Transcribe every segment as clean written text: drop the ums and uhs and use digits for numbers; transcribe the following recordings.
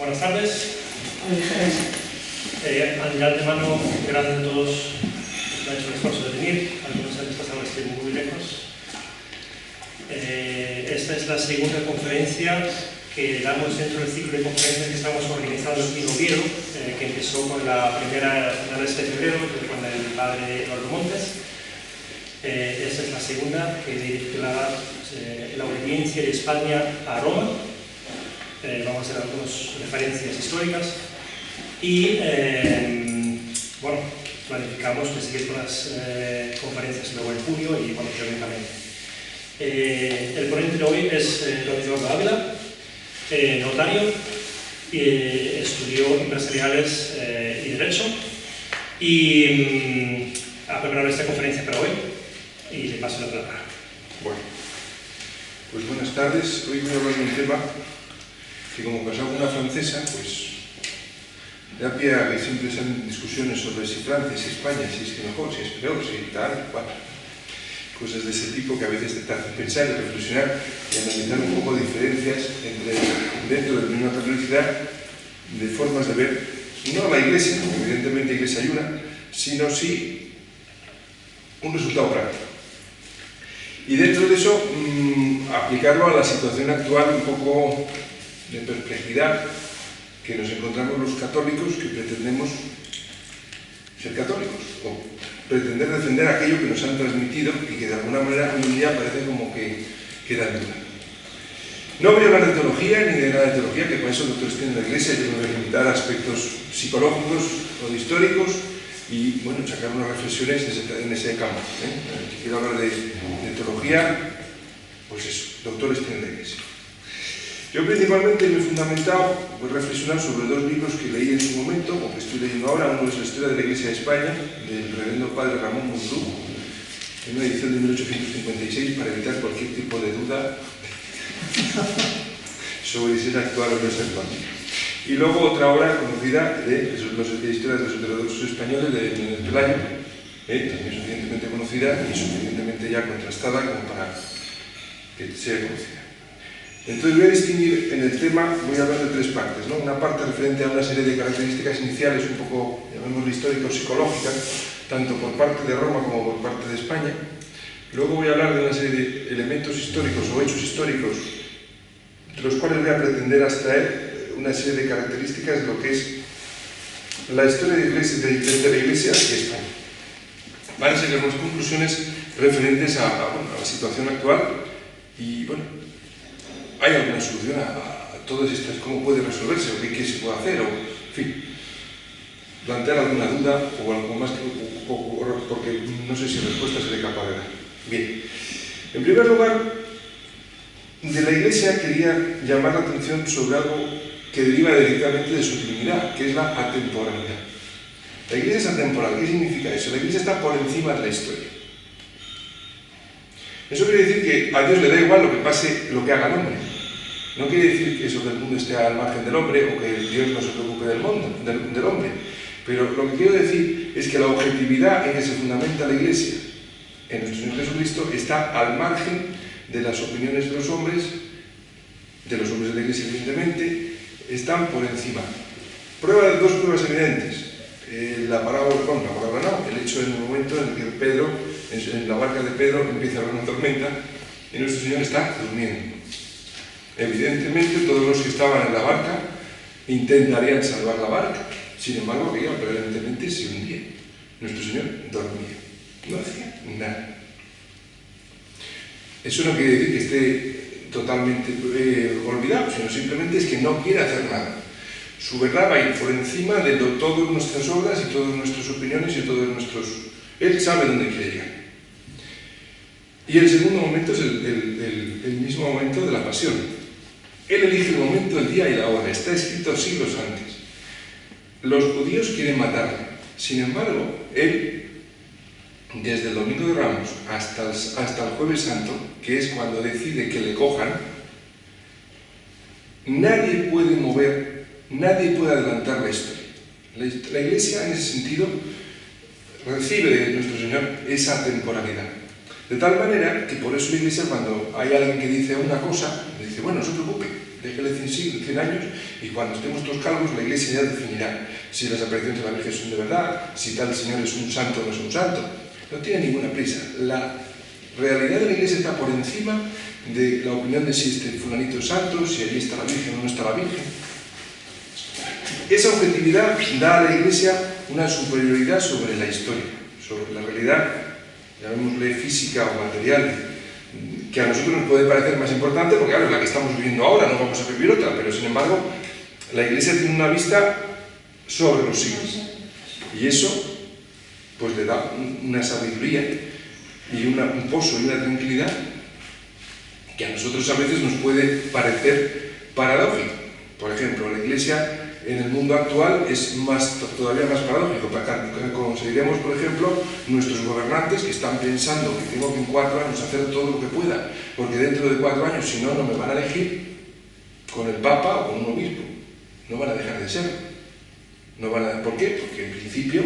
Buenas tardes. De antemano, gracias a todos que han hecho el esfuerzo de venir. Algunos han desplazado desde muy lejos. Esta es la segunda conferencia que damos dentro del ciclo de conferencias que estamos organizando en Oviedo, que empezó con la primera a finales de febrero con el padre Eduardo Montes. Esta es la segunda, que es la obediencia de España a Roma. Vamos a hacer algunas referencias históricas y bueno, planificamos que seguir con las conferencias luego en junio y cuando teóricamente. El ponente de hoy es don Eduardo Ávila, notario, estudió empresariales y derecho y ha preparado esta conferencia para hoy y le paso la palabra. Bueno, pues buenas tardes. Hoy voy a hablar de un tema que, como pasaba con una francesa, pues da pie a que siempre salen discusiones sobre si Francia, si España, si es que mejor, si es peor, si tal, bueno, cosas de ese tipo que a veces te hacen pensar y reflexionar y analizar un poco diferencias dentro de la misma catolicidad, de formas de ver, no la Iglesia, porque evidentemente Iglesia hay una, sino sí un resultado práctico. Y dentro de eso, aplicarlo a la situación actual un poco de perplejidad que nos encontramos los católicos que pretendemos ser católicos o pretender defender aquello que nos han transmitido y que de alguna manera hoy en día parece como que queda en duda. No voy a hablar de teología ni de nada de teología, que para eso doctores tienen la Iglesia. Yo me voy a limitar a aspectos psicológicos o históricos y bueno, sacar unas reflexiones en ese campo. Si quiero hablar de teología, pues eso, doctores tienen la Iglesia. Yo principalmente me he fundamentado, voy a reflexionar sobre dos libros que leí en su momento, o que estoy leyendo ahora. Uno es La historia de la Iglesia de España, del reverendo padre Ramón Mundrú, en una edición de 1856, para evitar cualquier tipo de duda sobre si es actual o no es actual. Y luego otra obra conocida de la historia de los ortodoxos españoles de Menéndez Pelayo, también suficientemente conocida y suficientemente ya contrastada como para que sea conocida. Entonces voy a distinguir en el tema, voy a hablar de tres partes, ¿no? Una parte referente a una serie de características iniciales, un poco, llamémoslo histórico-psicológicas, tanto por parte de Roma como por parte de España. Luego voy a hablar de una serie de elementos históricos o hechos históricos, de los cuales voy a pretender extraer una serie de características de lo que es la historia de la Iglesia y España. Van a ser unas conclusiones referentes a la situación actual y, bueno, hay alguna solución a todas estas, cómo puede resolverse o qué se puede hacer, o, en fin, plantear alguna duda o algo más, porque no sé si respuesta seré capaz de dar. Bien, en primer lugar, de la Iglesia quería llamar la atención sobre algo que deriva directamente de su divinidad, que es la atemporalidad. La Iglesia es atemporal. ¿Qué significa eso? La Iglesia está por encima de la historia. Eso quiere decir que a Dios le da igual lo que pase, lo que haga el hombre. No quiere decir que eso del mundo esté al margen del hombre o que Dios no se preocupe del mundo, del hombre. Pero lo que quiero decir es que la objetividad en que se fundamenta la Iglesia en nuestro Señor Jesucristo está al margen de las opiniones de los hombres de la Iglesia evidentemente, están por encima. Dos pruebas evidentes. El hecho en el momento en el que Pedro, en la barca de Pedro, empieza a haber una tormenta y nuestro Señor está durmiendo. Evidentemente, todos los que estaban en la barca intentarían salvar la barca. Sin embargo, aquella aparentemente se hundía. Nuestro Señor dormía. No hacía nada. Eso no quiere decir que esté totalmente olvidado, sino simplemente es que no quiere hacer nada. Su verdad va a ir por encima de todas nuestras obras y todas nuestras opiniones y todos nuestros... Él sabe dónde quiere llegar. Y el segundo momento es el mismo momento de la pasión. Él elige el momento, el día y la hora. Está escrito siglos antes. Los judíos quieren matarle. Sin embargo, él, desde el Domingo de Ramos hasta el Jueves Santo, que es cuando decide que le cojan, nadie puede mover, nadie puede adelantar la historia. La Iglesia, en ese sentido, recibe de nuestro Señor esa temporalidad. De tal manera que por eso la Iglesia, cuando hay alguien que dice una cosa, le dice, bueno, no se preocupe, déjele 100 años y cuando estemos todos calvos la Iglesia ya definirá si las apariciones de la Virgen son de verdad, si tal señor es un santo o no es un santo. No tiene ninguna prisa. La realidad de la Iglesia está por encima de la opinión de si este fulanito es santo, si allí está la Virgen o no está la Virgen. Esa objetividad da a la Iglesia una superioridad sobre la historia, sobre la realidad, llamémosle física o material, que a nosotros nos puede parecer más importante, porque claro, es la que estamos viviendo ahora, no vamos a vivir otra, pero sin embargo, la Iglesia tiene una vista sobre los siglos. Y eso, pues le da una sabiduría y un pozo y una tranquilidad que a nosotros a veces nos puede parecer paradójico. Por ejemplo, la Iglesia en el mundo actual es todavía más paradójico. Conseguiremos, por ejemplo, nuestros gobernantes que están pensando que tengo que en 4 años hacer todo lo que pueda, porque dentro de 4 años, si no, no me van a elegir con el Papa o con un obispo. No van a dejar de ser. ¿Por qué? Porque en principio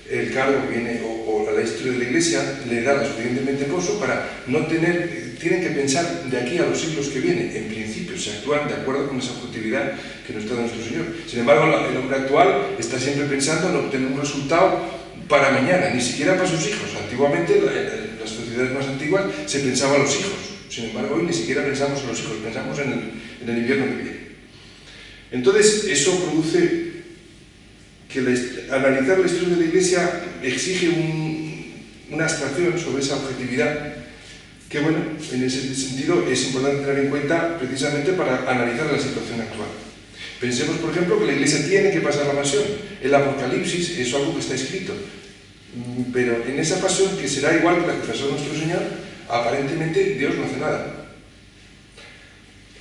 el cargo viene, o la historia de la Iglesia le da lo suficientemente pozo para no tener, tienen que pensar de aquí a los siglos que vienen. En principio se actúan de acuerdo con esa objetividad que nos da nuestro Señor. Sin embargo, el hombre actual está siempre pensando en obtener un resultado para mañana, ni siquiera para sus hijos. Antiguamente, en las sociedades más antiguas, se pensaba en los hijos. Sin embargo, hoy ni siquiera pensamos en los hijos, pensamos en el invierno que viene. Entonces, eso produce que analizar la historia de la Iglesia exige una abstracción sobre esa objetividad que, bueno, en ese sentido es importante tener en cuenta precisamente para analizar la situación actual. Pensemos, por ejemplo, que la Iglesia tiene que pasar la pasión. El Apocalipsis es algo que está escrito, pero en esa pasión, que será igual que la que pasó nuestro Señor, aparentemente Dios no hace nada.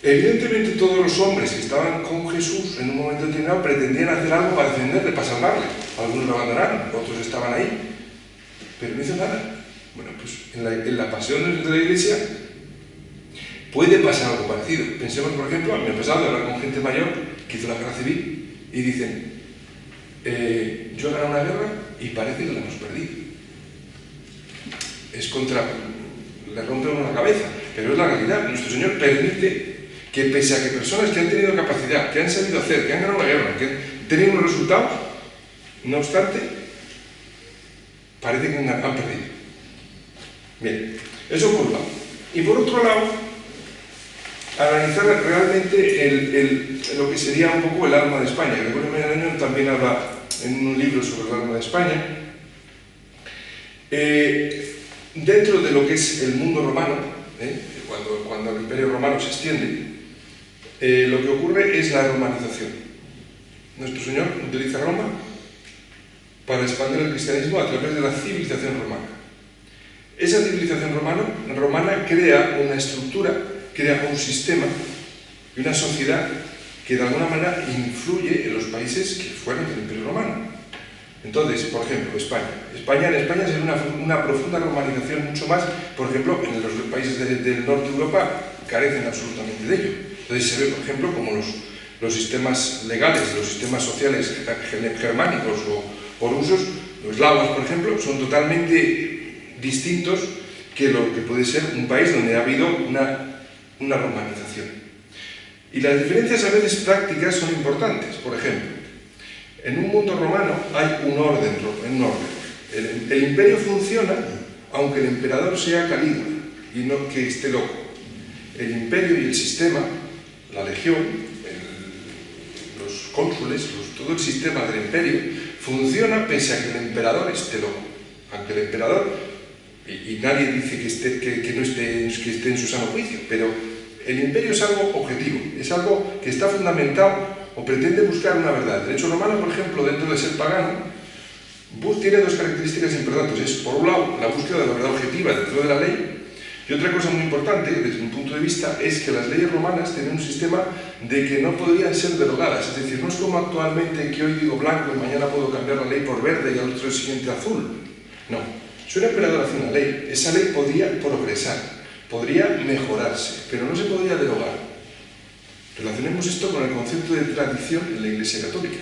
Evidentemente todos los hombres que estaban con Jesús en un momento determinado pretendían hacer algo para defenderle, para salvarle. Algunos lo abandonaron, otros estaban ahí, pero no hizo nada. Bueno, pues en la pasión de la Iglesia puede pasar algo parecido. Pensemos, por ejemplo, a mí me ha pasado de hablar con gente mayor que hizo la guerra civil y dicen, yo he ganado una guerra y parece que la hemos perdido. Le rompe uno la cabeza, pero es la realidad. Nuestro Señor permite que pese a que personas que han tenido capacidad, que han sabido hacer, que han ganado una guerra, que han tenido unos resultados, no obstante, parece que han perdido. Bien, eso por un lado. Y por otro lado, analizar realmente lo que sería un poco el alma de España. Gregorio Marañón también habla en un libro sobre el alma de España. Dentro de lo que es el mundo romano, cuando el Imperio Romano se extiende, lo que ocurre es la romanización. Nuestro Señor utiliza Roma para expandir el cristianismo a través de la civilización romana. Esa civilización romana crea una estructura, crea un sistema y una sociedad que de alguna manera influye en los países que fueron del Imperio Romano. Entonces, por ejemplo, España. En España se ve una profunda romanización, mucho más, por ejemplo, en los países del norte de Europa carecen absolutamente de ello. Entonces se ve, por ejemplo, como los sistemas legales, los sistemas sociales germánicos o rusos, los eslavos, por ejemplo, son totalmente distintos que lo que puede ser un país donde ha habido una romanización. Y las diferencias a veces prácticas son importantes. Por ejemplo, en un mundo romano hay un orden. El imperio funciona aunque el emperador sea Calígula y no que esté loco. El imperio y el sistema, la legión, los cónsules, todo el sistema del imperio funciona pese a que el emperador esté loco. Aunque el emperador, y nadie dice que no esté en su sano juicio, pero el imperio es algo objetivo, es algo que está fundamentado o pretende buscar una verdad. El derecho romano, por ejemplo, dentro de ser pagano, tiene dos características importantes. Es, por un lado, la búsqueda de la verdad objetiva dentro de la ley, y otra cosa muy importante, desde mi punto de vista, es que las leyes romanas tienen un sistema de que no podrían ser derogadas. Es decir, no es como actualmente que hoy digo blanco y mañana puedo cambiar la ley por verde y al otro siguiente azul. No. Si un emperador hace una ley, esa ley podría progresar, podría mejorarse, pero no se podría derogar. Relacionemos esto con el concepto de tradición en la Iglesia Católica.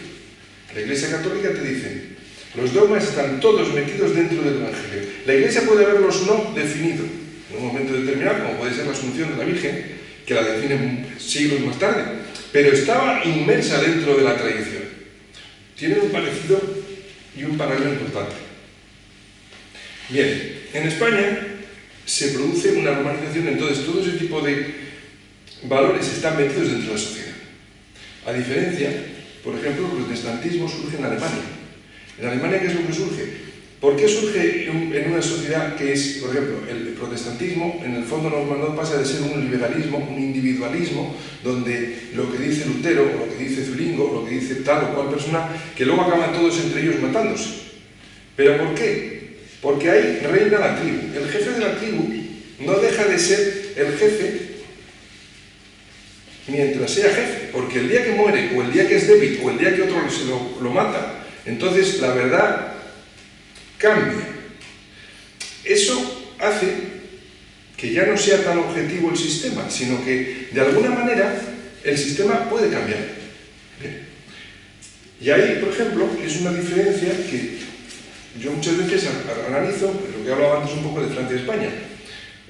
La Iglesia Católica te dice, los dogmas están todos metidos dentro del Evangelio. La Iglesia puede haberlos no definido en un momento determinado, como puede ser la Asunción de la Virgen, que la definen siglos más tarde, pero estaba inmersa dentro de la tradición. Tienen un parecido y un paralelo importante. Bien, en España se produce una romanización, entonces todo ese tipo de valores están metidos dentro de la sociedad. A diferencia, por ejemplo, el protestantismo surge en Alemania. ¿En Alemania qué es lo que surge? ¿Por qué surge en una sociedad que es, por ejemplo, el protestantismo, en el fondo no pasa de ser un liberalismo, un individualismo, donde lo que dice Lutero, o lo que dice Zwinglio, lo que dice tal o cual persona, que luego acaban todos entre ellos matándose? ¿Pero por qué? Porque ahí reina la tribu. El jefe de la tribu no deja de ser el jefe mientras sea jefe, porque el día que muere, o el día que es débil, o el día que otro se lo mata, entonces la verdad cambia. Eso hace que ya no sea tan objetivo el sistema, sino que de alguna manera el sistema puede cambiar. Bien. Y ahí, por ejemplo, es una diferencia que yo muchas veces analizo, lo que hablaba antes un poco de Francia y España.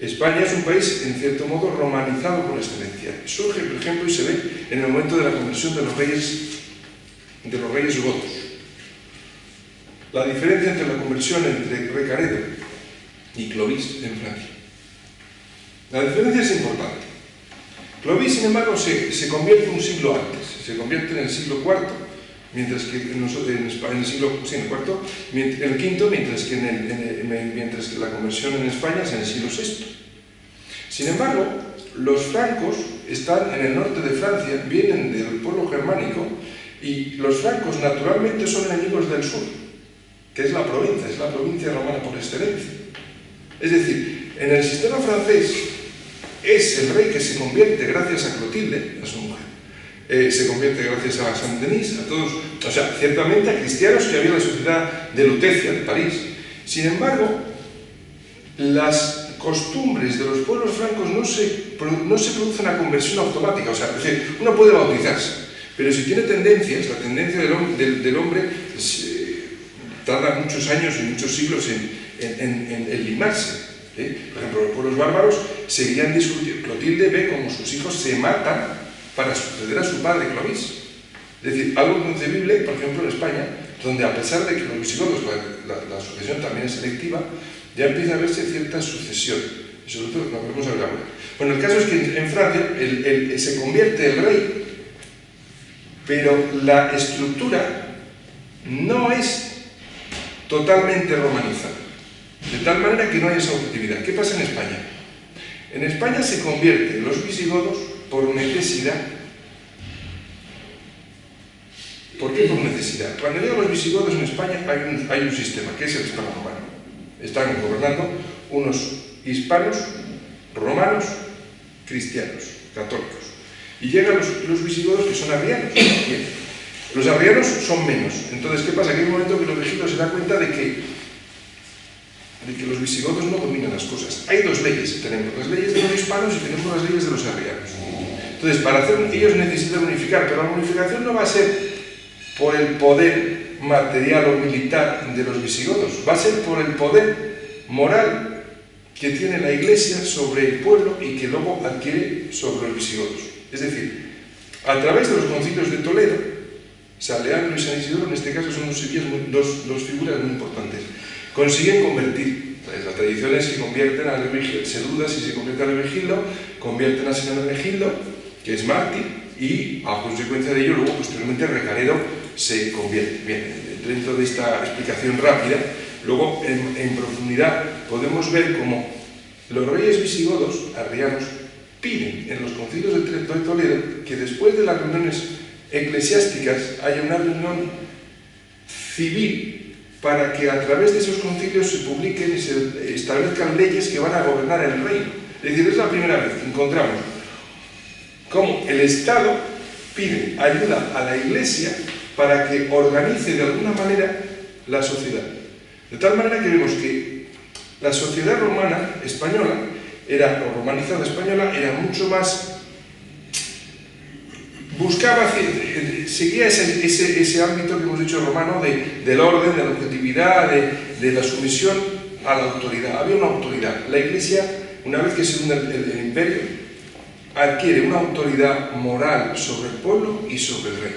España es un país, en cierto modo, romanizado por excelencia. Surge, por ejemplo, y se ve en el momento de la conversión de los reyes godos. La diferencia entre la conversión entre Recaredo y Clovis en Francia. La diferencia es importante. Clovis, sin embargo, se convierte un siglo antes, se convierte en el siglo IV, mientras que en el siglo en el quinto, mientras que la conversión en España es en el siglo VI. Sin embargo, los francos están en el norte de Francia, vienen del pueblo germánico, y los francos naturalmente son enemigos del sur, que es la provincia romana por excelencia. Es decir, en el sistema francés es el rey que se convierte gracias a Clotilde, a su mujer. Se convierte gracias a Saint-Denis, a todos, o sea, ciertamente a cristianos que había en la sociedad de Lutecia, de París. Sin embargo, las costumbres de los pueblos francos no se produce una conversión automática, o sea, es decir, uno puede bautizarse, pero si tiene tendencias, la tendencia del hombre tarda muchos años y muchos siglos en limarse. Por ejemplo, los pueblos bárbaros seguían discutiendo. Clotilde ve cómo sus hijos se matan para suceder a su padre Clovis. Es decir, algo inconcebible, por ejemplo, en España, donde a pesar de que los visigodos, la sucesión también es selectiva, ya empieza a verse cierta sucesión. Y sobre todo, lo vamos a ver ahora. Bueno, el caso es que en Francia se convierte el rey, pero la estructura no es totalmente romanizada, de tal manera que no hay esa objetividad. ¿Qué pasa en España? En España se convierten los visigodos por necesidad. ¿Por qué por necesidad? Cuando llegan los visigodos en España hay un sistema, que es el hispano-romano. Están gobernando unos hispanos, romanos, cristianos, católicos. Y llegan los visigodos que son arrianos. Bien. Los arrianos son menos. Entonces, ¿qué pasa? Que hay un momento que los visigodos se dan cuenta de que los visigodos no dominan las cosas. Hay dos leyes. Tenemos las leyes de los hispanos y tenemos las leyes de los arrianos. Entonces, para hacer ellos necesitan unificar, pero la unificación no va a ser por el poder material o militar de los visigodos, va a ser por el poder moral que tiene la Iglesia sobre el pueblo y que luego adquiere sobre los visigodos. Es decir, a través de los concilios de Toledo, San Leandro y San Isidoro, en este caso son dos figuras muy importantes, consiguen convertir. La tradición es que convierten a Hermenegildo, se duda si se convierte a Hermenegildo, convierten a San Hermenegildo, que es mártir, y a consecuencia de ello, luego posteriormente Recaredo se convierte. Bien, dentro de esta explicación rápida, luego en profundidad podemos ver cómo los reyes visigodos, arrianos, piden en los concilios de Toledo que después de las reuniones eclesiásticas haya una reunión civil para que a través de esos concilios se publiquen y se establezcan leyes que van a gobernar el reino. Es decir, es la primera vez que encontramos cómo el Estado pide ayuda a la Iglesia para que organice de alguna manera la sociedad. De tal manera que vemos que la sociedad romana española, o romanizada española, era mucho más... seguía ese ámbito que hemos dicho romano del orden, de la objetividad, de la sumisión a la autoridad. Había una autoridad. La Iglesia, una vez que se hunde el imperio, adquiere una autoridad moral sobre el pueblo y sobre el rey.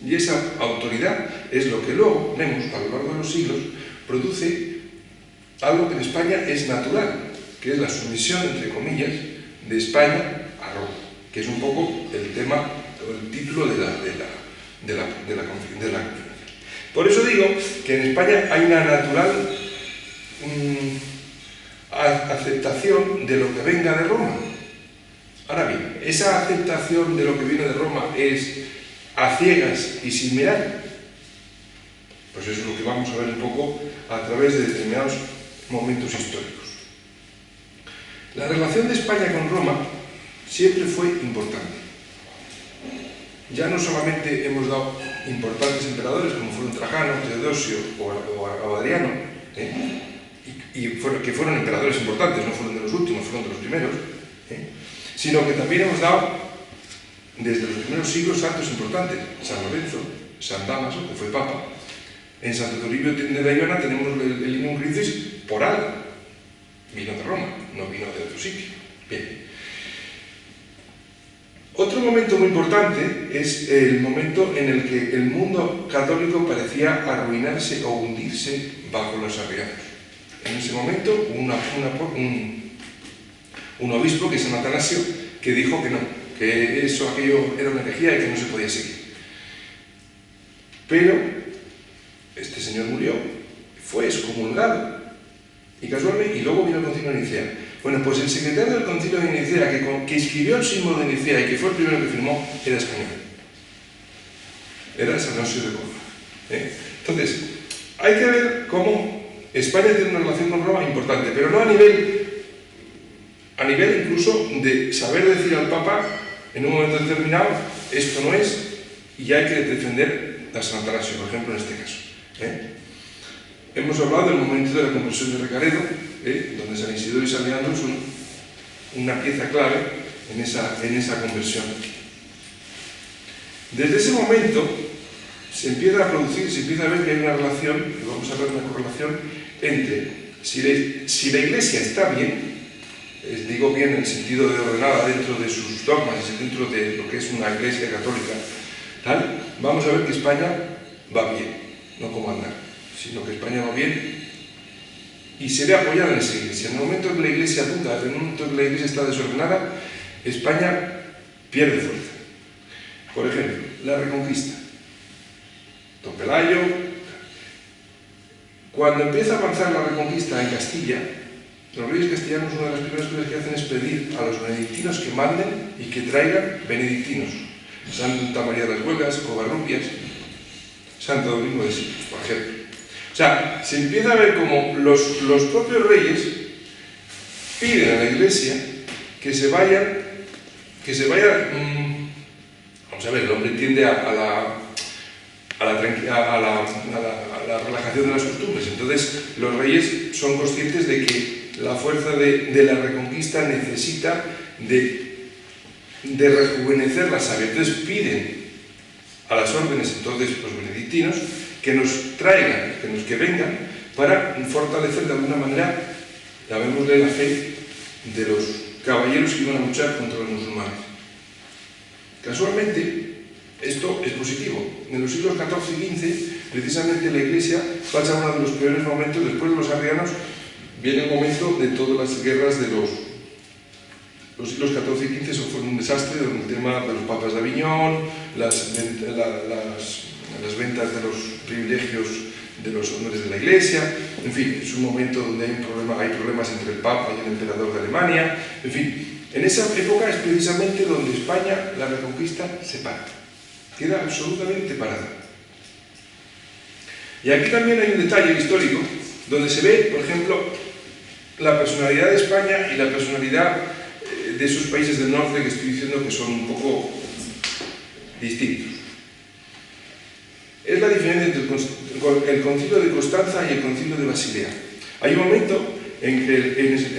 Y esa autoridad es lo que luego vemos a lo largo de los siglos produce algo que en España es natural, que es la sumisión, entre comillas, de España a Roma, que es un poco el tema, el título de la conferencia. Por eso digo que en España hay una natural aceptación de lo que venga de Roma. Ahora bien, esa aceptación de lo que viene de Roma es a ciegas y sin mirar. Pues eso es lo que vamos a ver un poco a través de determinados momentos históricos. La relación de España con Roma siempre fue importante. Ya no solamente hemos dado importantes emperadores como fueron Trajano, Teodosio o Adriano, que fueron emperadores importantes, no fueron de los últimos, fueron de los primeros, sino que también hemos dado desde los primeros siglos santos importantes, San Lorenzo, San Dámaso, que fue papa. En Santo Toribio de la Ivana tenemos el Lignum Crucis por algo. Vino de Roma, no vino de otro sitio. Bien. Otro momento muy importante es el momento en el que el mundo católico parecía arruinarse o hundirse bajo los arrianos. En ese momento hubo un obispo, que es San Atanasio, que dijo que no, que aquello era una herejía y que no se podía seguir. Pero este señor murió, fue excomulgado, y casualmente, y luego vino el Concilio de Nicea. Bueno, pues el secretario del Concilio de Nicea, que escribió el símbolo de Nicea y que fue el primero que firmó, era español. Era San Atanasio de Córdoba. Entonces, hay que ver cómo España tiene una relación con Roma importante, pero no a nivel incluso de saber decir al Papa en un momento determinado, esto no es, y hay que defender a San Atanasio, por ejemplo, en este caso. Hemos hablado del momento de la conversión de Recaredo, donde San Isidoro y San Leandro son una pieza clave en esa conversión. Desde ese momento se empieza a ver que hay una relación, y vamos a ver una correlación entre si la Iglesia está bien, digo bien en el sentido de ordenada dentro de sus dogmas, dentro de lo que es una Iglesia católica, tal, vamos a ver que España va bien, no como andar, sino que España va bien y se ve apoyada en esa Iglesia. En el momento en que la Iglesia duda, en el momento en que la Iglesia está desordenada, España pierde fuerza. Por ejemplo, la Reconquista. Don Pelayo. Cuando empieza a avanzar la Reconquista en Castilla, los reyes castellanos, una de las primeras cosas que hacen es pedir a los benedictinos que manden y que traigan benedictinos. Santa María de las Huelgas, Covarrubias, Santo Domingo de Silos, por ejemplo. O sea, se empieza a ver como los propios reyes piden a la Iglesia que se vaya, vamos a ver, el hombre tiende a la relajación de las costumbres. Entonces, los reyes son conscientes de que la fuerza de la Reconquista necesita de rejuvenecer la savia. Entonces, piden a las órdenes, entonces, los benedictinos, que nos traigan, que vengan, para fortalecer de alguna manera, llamémosle la fe de los caballeros que iban a luchar contra los musulmanes. Casualmente, esto es positivo. En los siglos XIV y XV, precisamente la Iglesia pasa uno de los peores momentos. Después de los arrianos, viene el momento de todas las guerras de los siglos XIV y XV. Eso fue un desastre, donde el tema de los papas de Aviñón, las ventas de los privilegios de los honores de la Iglesia, en fin, es un momento donde hay problemas entre el Papa y el emperador de Alemania, en fin, en esa época es precisamente donde España, la Reconquista, se para, queda absolutamente parada. Y aquí también hay un detalle histórico, donde se ve, por ejemplo, la personalidad de España y la personalidad de esos países del norte que estoy diciendo que son un poco distintos. Es la diferencia entre el Concilio de Constanza y el Concilio de Basilea. Hay un momento en que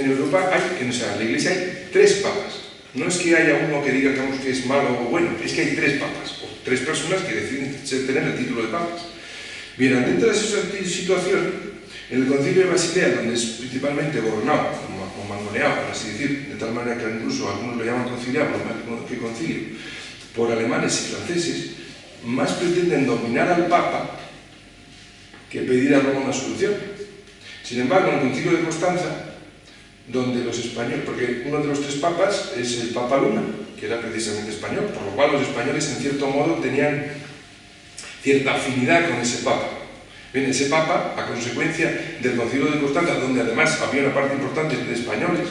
en Europa en la Iglesia hay 3 papas. No es que haya uno que diga que es malo o bueno, es que hay 3 papas, o 3 personas que deciden tener el título de papas. Bien, dentro de esa situación, en el Concilio de Basilea, donde es principalmente gobernado, o mangoneado, por así decir, de tal manera que incluso algunos lo llaman conciliado, más que concilio, por alemanes y franceses, más pretenden dominar al Papa que pedir a Roma una solución. Sin embargo, en el Concilio de Constanza, donde los españoles, porque uno de los 3 papas es el Papa Luna, que era precisamente español, por lo cual los españoles en cierto modo tenían cierta afinidad con ese papa. Bien, ese papa, a consecuencia del Concilio de Constanza, donde además había una parte importante de españoles,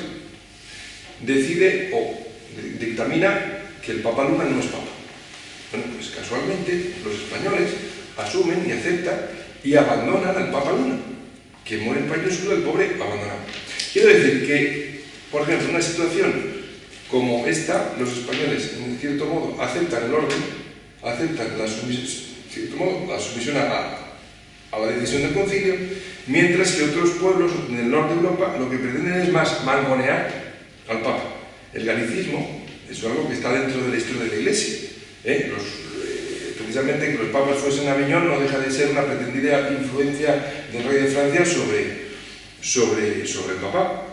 decide o dictamina que el Papa Luna no es papa. Bueno, pues casualmente los españoles asumen y aceptan y abandonan al Papa Luna, que muere en pañúsculo, el pobre abandonado. Quiero decir que, por ejemplo, en una situación como esta, los españoles, en cierto modo, aceptan el orden, aceptan la sumisión a la decisión del concilio, mientras que otros pueblos del norte de Europa lo que pretenden es más mangonear al Papa. El galicismo es algo que está dentro de la historia de la Iglesia. Precisamente que los papas fuesen a Aviñón no deja de ser una pretendida influencia del rey de Francia sobre el Papa.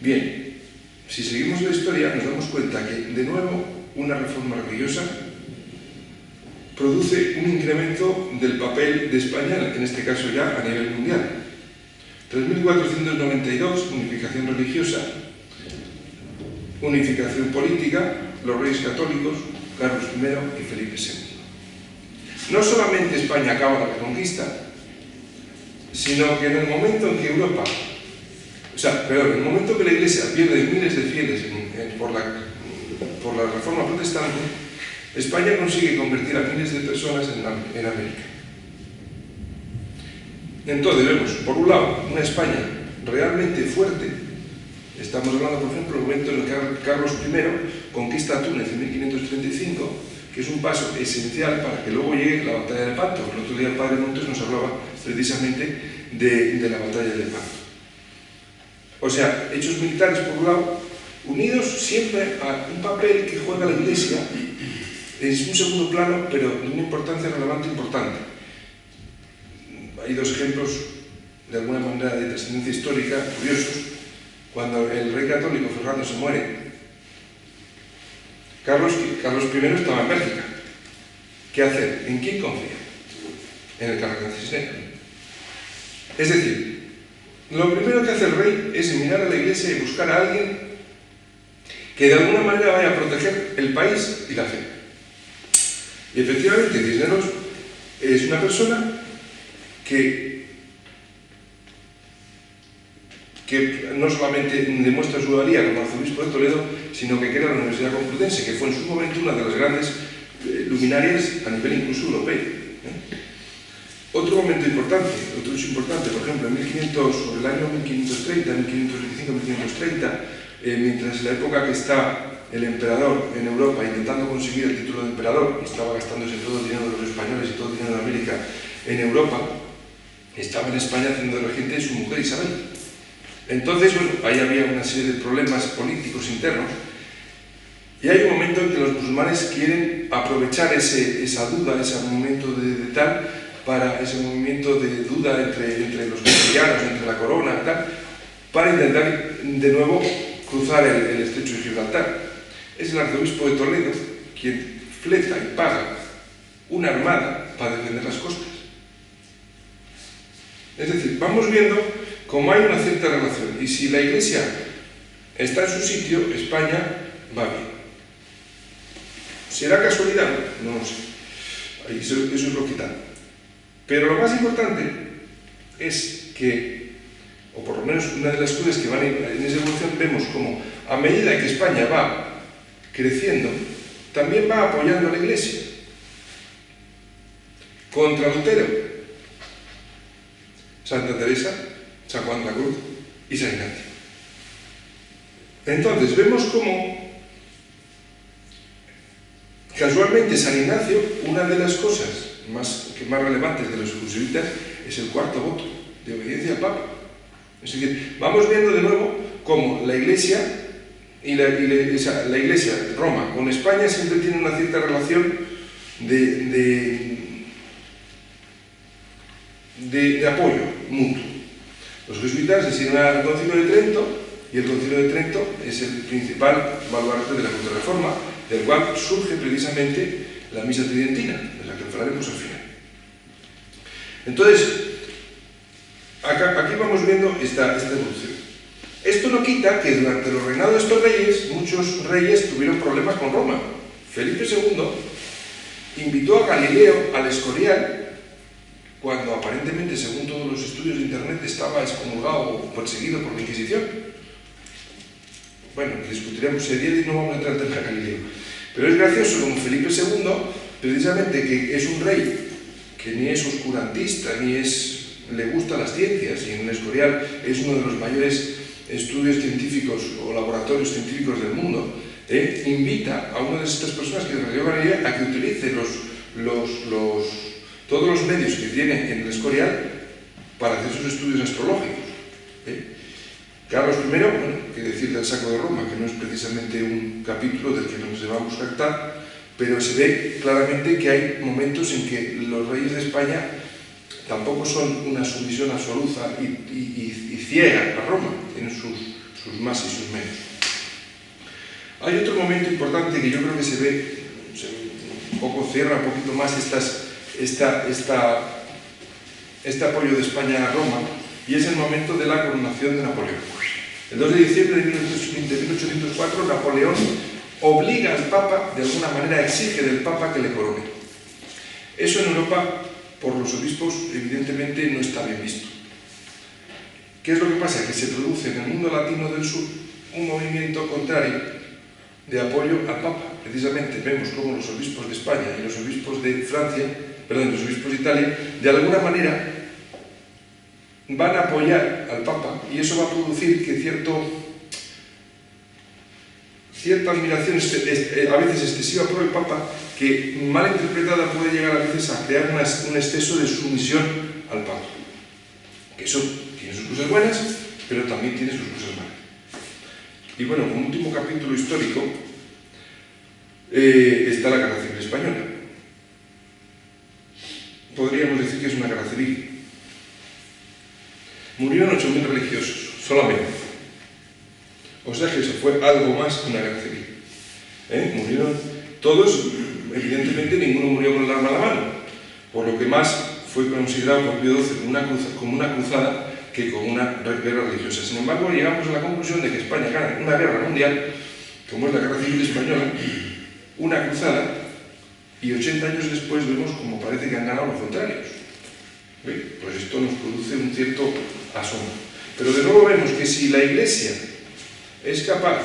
Bien, si seguimos la historia nos damos cuenta que, de nuevo, una reforma religiosa produce un incremento del papel de España, en este caso ya a nivel mundial. Tras 1492, unificación religiosa, unificación política, los reyes católicos, Carlos I y Felipe II. No solamente España acaba la reconquista, sino que en el momento en que Europa, en el momento que la Iglesia pierde miles de fieles por la reforma protestante, España consigue convertir a miles de personas en América. Entonces vemos, por un lado, una España realmente fuerte. Estamos hablando, por ejemplo, del momento en el que Carlos I conquista Túnez en 1535, que es un paso esencial para que luego llegue la batalla de Lepanto. El otro día el padre Montes nos hablaba precisamente de la batalla de Lepanto. O sea, hechos militares por un lado, unidos siempre a un papel que juega la Iglesia, es un segundo plano, pero de una importancia relevante importante. Hay 2 ejemplos, de alguna manera, de trascendencia histórica curiosos. Cuando el rey católico Fernando se muere, Carlos I estaba en Bélgica. ¿Qué hacer? ¿En quién confía? En el cardenal Cisneros. Es decir, lo primero que hace el rey es mirar a la Iglesia y buscar a alguien que de alguna manera vaya a proteger el país y la fe. Y efectivamente, Cisneros es una persona que no solamente demuestra su valía como arzobispo de Toledo, sino que crea la Universidad Complutense, que fue en su momento una de las grandes luminarias a nivel incluso europeo. Otro momento importante, otro hecho importante, por ejemplo, sobre el año 1530, 1525, 1530, mientras en la época que está el emperador en Europa intentando conseguir el título de emperador, y estaba gastándose todo el dinero de los españoles y todo el dinero de América en Europa, estaba en España haciendo de regente su mujer Isabel. Entonces, bueno, ahí había una serie de problemas políticos internos, y hay un momento en que los musulmanes quieren aprovechar esa duda, ese momento para ese movimiento de duda entre los cristianos, entre la corona y tal, para intentar de nuevo cruzar el estrecho de Gibraltar. Es el arzobispo de Toledo quien fleta y paga una armada para defender las costas. Es decir, vamos viendo cómo hay una cierta relación, y si la Iglesia está en su sitio, España va bien. ¿Será casualidad? No lo sé. Eso es lo que tal. Pero lo más importante es que, o por lo menos una de las cosas que van en esa evolución, vemos como a medida que España va creciendo, también va apoyando a la Iglesia. Contra Lutero, Santa Teresa, San Juan de la Cruz y San Ignacio. Entonces vemos cómo casualmente San Ignacio, una de las cosas más relevantes de los jesuitas es el 4º voto de obediencia al Papa. Es decir, vamos viendo de nuevo cómo la Iglesia y la Iglesia Roma con España siempre tienen una cierta relación de apoyo mutuo. Los jesuitas designan al Concilio de Trento, y el Concilio de Trento es el principal baluarte de la Contrarreforma, del cual surge precisamente la misa tridentina, de la que hablaremos al final. Entonces, aquí vamos viendo esta evolución. Esto no quita que durante los reinados de estos reyes, muchos reyes tuvieron problemas con Roma. Felipe II invitó a Galileo al Escorial, cuando aparentemente, según todos los estudios de internet, estaba excomulgado o perseguido por la Inquisición. Bueno, discutiremos ese día y no vamos a entrar en el tema de Galileo. Pero es gracioso como Felipe II, precisamente que es un rey que ni es oscurantista, ni le gustan las ciencias, y en el Escorial es uno de los mayores estudios científicos o laboratorios científicos del mundo, invita a una de estas personas que recibió Galilea a que utilice todos los medios que tiene en el Escorial para hacer sus estudios astrológicos. Carlos I, bueno, que decir del Saco de Roma, que no es precisamente un capítulo del que nos debamos jactar, pero se ve claramente que hay momentos en que los reyes de España tampoco son una sumisión absoluta y ciega a Roma, tienen sus más y sus menos. Hay otro momento importante que yo creo que se ve, un poco cierra un poquito más este apoyo de España a Roma, y es el momento de la coronación de Napoleón. El 2 de diciembre de 1804, Napoleón obliga al Papa, de alguna manera exige del Papa que le corone. Eso en Europa, por los obispos, evidentemente no está bien visto. ¿Qué es lo que pasa? Que se produce en el mundo latino del sur un movimiento contrario de apoyo al Papa. Precisamente vemos cómo los obispos de España y los obispos de los obispos de Italia, de alguna manera van a apoyar al Papa, y eso va a producir que cierta admiración, a veces excesiva por el Papa, que mal interpretada puede llegar a veces a crear un exceso de sumisión al Papa. Que eso tiene sus cosas buenas, pero también tiene sus cosas malas. Y bueno, como último capítulo histórico, está la Guerra Civil Española. Podríamos decir que es una guerra civil. Murieron 8.000 religiosos, solamente. O sea que eso fue algo más que una guerra civil. Murieron todos, evidentemente ninguno murió con el arma a la mano, por lo que más fue considerado por Pío XII como una cruzada que como una guerra religiosa. Sin embargo, llegamos a la conclusión de que España gana una guerra mundial, como es la Guerra Civil Española, una cruzada, y 80 años después vemos como parece que han ganado los contrarios. Pues esto nos produce un cierto asombro. Pero de nuevo vemos que si la Iglesia es capaz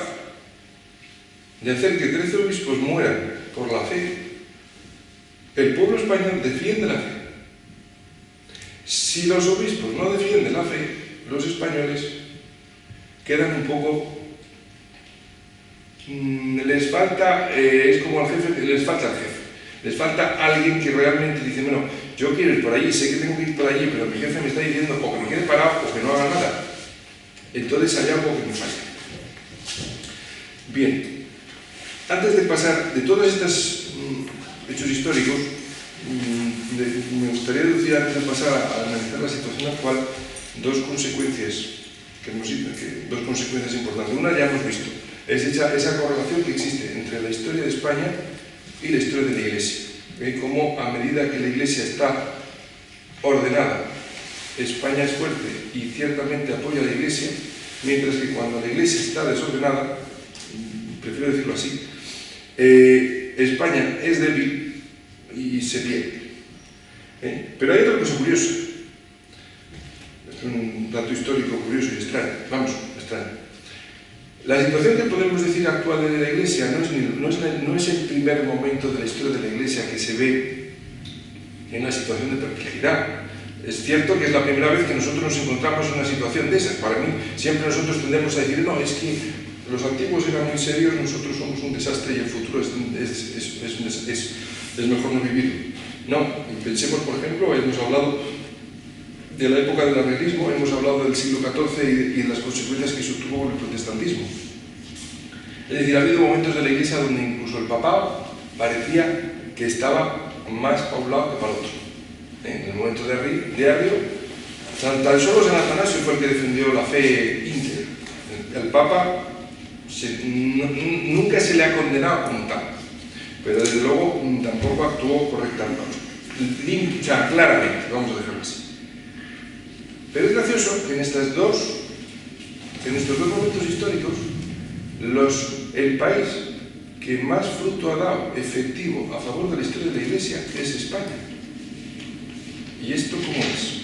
de hacer que 13 obispos mueran por la fe, el pueblo español defiende la fe. Si los obispos no defienden la fe, los españoles quedan un poco... les falta, es como al jefe, les falta el jefe. Les falta alguien que realmente dice, bueno, yo quiero ir por allí, sé que tengo que ir por allí, pero mi jefe me está diciendo o que me quede parado o que no haga nada. Entonces hay algo que me falla. Bien, antes de pasar de todos estos hechos históricos, me gustaría deducir, antes de pasar a analizar la situación actual, dos consecuencias importantes. Una ya hemos visto, es esa correlación que existe entre la historia de España y la historia de la Iglesia. Cómo a medida que la Iglesia está ordenada, España es fuerte y ciertamente apoya a la Iglesia, mientras que cuando la Iglesia está desordenada, prefiero decirlo así, España es débil y se pierde. Pero hay otra cosa curiosa, es un dato histórico curioso y extraño, extraño. La situación que podemos decir actual de la Iglesia no es el primer momento de la historia de la Iglesia que se ve en una situación de perplejidad. Es cierto que es la primera vez que nosotros nos encontramos en una situación de esas. Para mí, siempre nosotros tendemos a decir, no, es que los antiguos eran muy serios, nosotros somos un desastre y el futuro es mejor no vivirlo. No, pensemos, por ejemplo, hemos hablado de la época del arrianismo, hemos hablado del siglo XIV y de las consecuencias que eso tuvo con el protestantismo. Es decir, ha habido momentos de la Iglesia donde incluso el papado parecía que estaba más para un lado que para el otro. En el momento de Arrio Tan solo San Atanasio fue el que defendió la fe íntegra. El Papa nunca se le ha condenado como tal, pero desde luego tampoco actuó correctamente, o sea, claramente, vamos a dejarlo así. Pero es gracioso que en estos dos momentos históricos, el país que más fruto ha dado efectivo a favor de la historia de la Iglesia es España. ¿Y esto cómo es?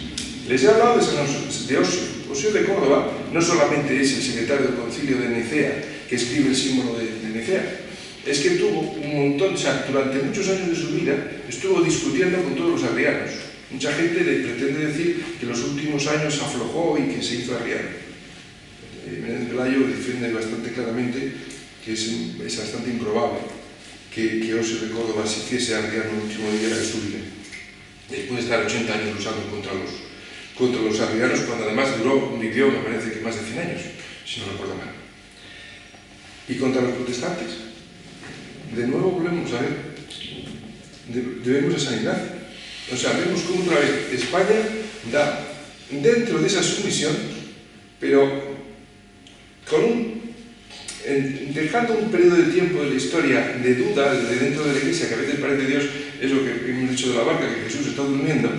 Les he hablado de Osio de Córdoba. No solamente es el secretario del concilio de Nicea que escribe el símbolo de Nicea, es que tuvo un montón, o sea, durante muchos años de su vida estuvo discutiendo con todos los arrianos. Mucha gente le pretende decir que en los últimos años aflojó y que se hizo arriano. Menéndez Pelayo defiende bastante claramente que es bastante improbable que Osio de Córdoba se hiciese arriano el último día de su vida, después de estar 80 años luchando contra los arrianos, cuando además vivió, me parece que más de 100 años, si no recuerdo mal. Y contra los protestantes, de nuevo volvemos a ver, debemos a San Ignacio. O sea, vemos cómo otra vez España da dentro de esa sumisión, pero dejando un periodo de tiempo de la historia de duda de dentro de la Iglesia, que a veces parece Dios, es lo que hemos dicho de la barca, que Jesús está durmiendo.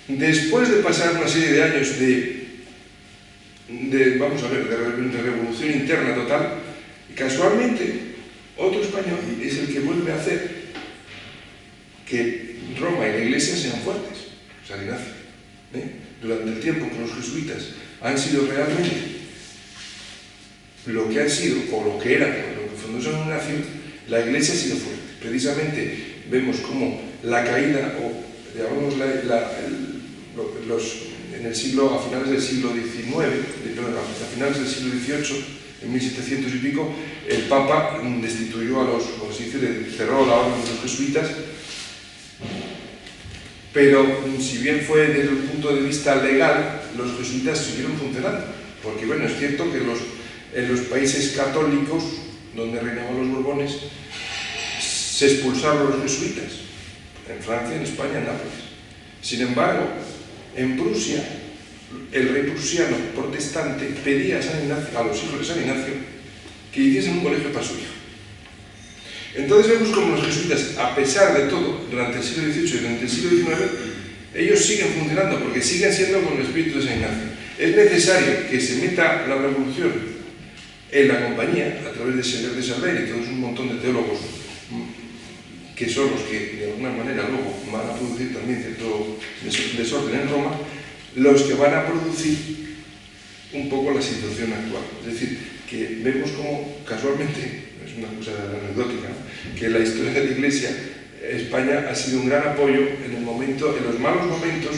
Después de pasar una serie de años de revolución interna total, casualmente otro español es el que vuelve a hacer que Roma y la Iglesia sean fuertes, San Ignacio. Durante el tiempo que los jesuitas han sido realmente lo que han sido, o lo que eran, lo que fundó San Ignacio, la Iglesia ha sido fuerte. Precisamente vemos cómo la caída, o digamos en el siglo, a finales del siglo XIX, a finales del siglo XVIII, en 1700 y pico, el Papa destituyó a como se dice, cerró la orden de los jesuitas, pero si bien fue desde el punto de vista legal, los jesuitas siguieron funcionando, porque bueno, es cierto que en los países católicos, donde reinaban los Borbones, se expulsaron los jesuitas, en Francia, en España, en Nápoles. Sin embargo, en Prusia, el rey prusiano protestante pedía a los hijos de San Ignacio que hiciesen un colegio para su hijo. Entonces vemos como los jesuitas, a pesar de todo, durante el siglo XVIII y durante el siglo XIX, ellos siguen funcionando porque siguen siendo con el espíritu de San Ignacio. Es necesario que se meta la revolución en la compañía, a través de Seller de Salver y todos un montón de teólogos que son los que de alguna manera luego van a producir también cierto desorden en Roma, los que van a producir un poco la situación actual. Es decir, que vemos como casualmente, es una cosa anecdótica, ¿no?, que en la historia de la Iglesia, España ha sido un gran apoyo en los malos momentos,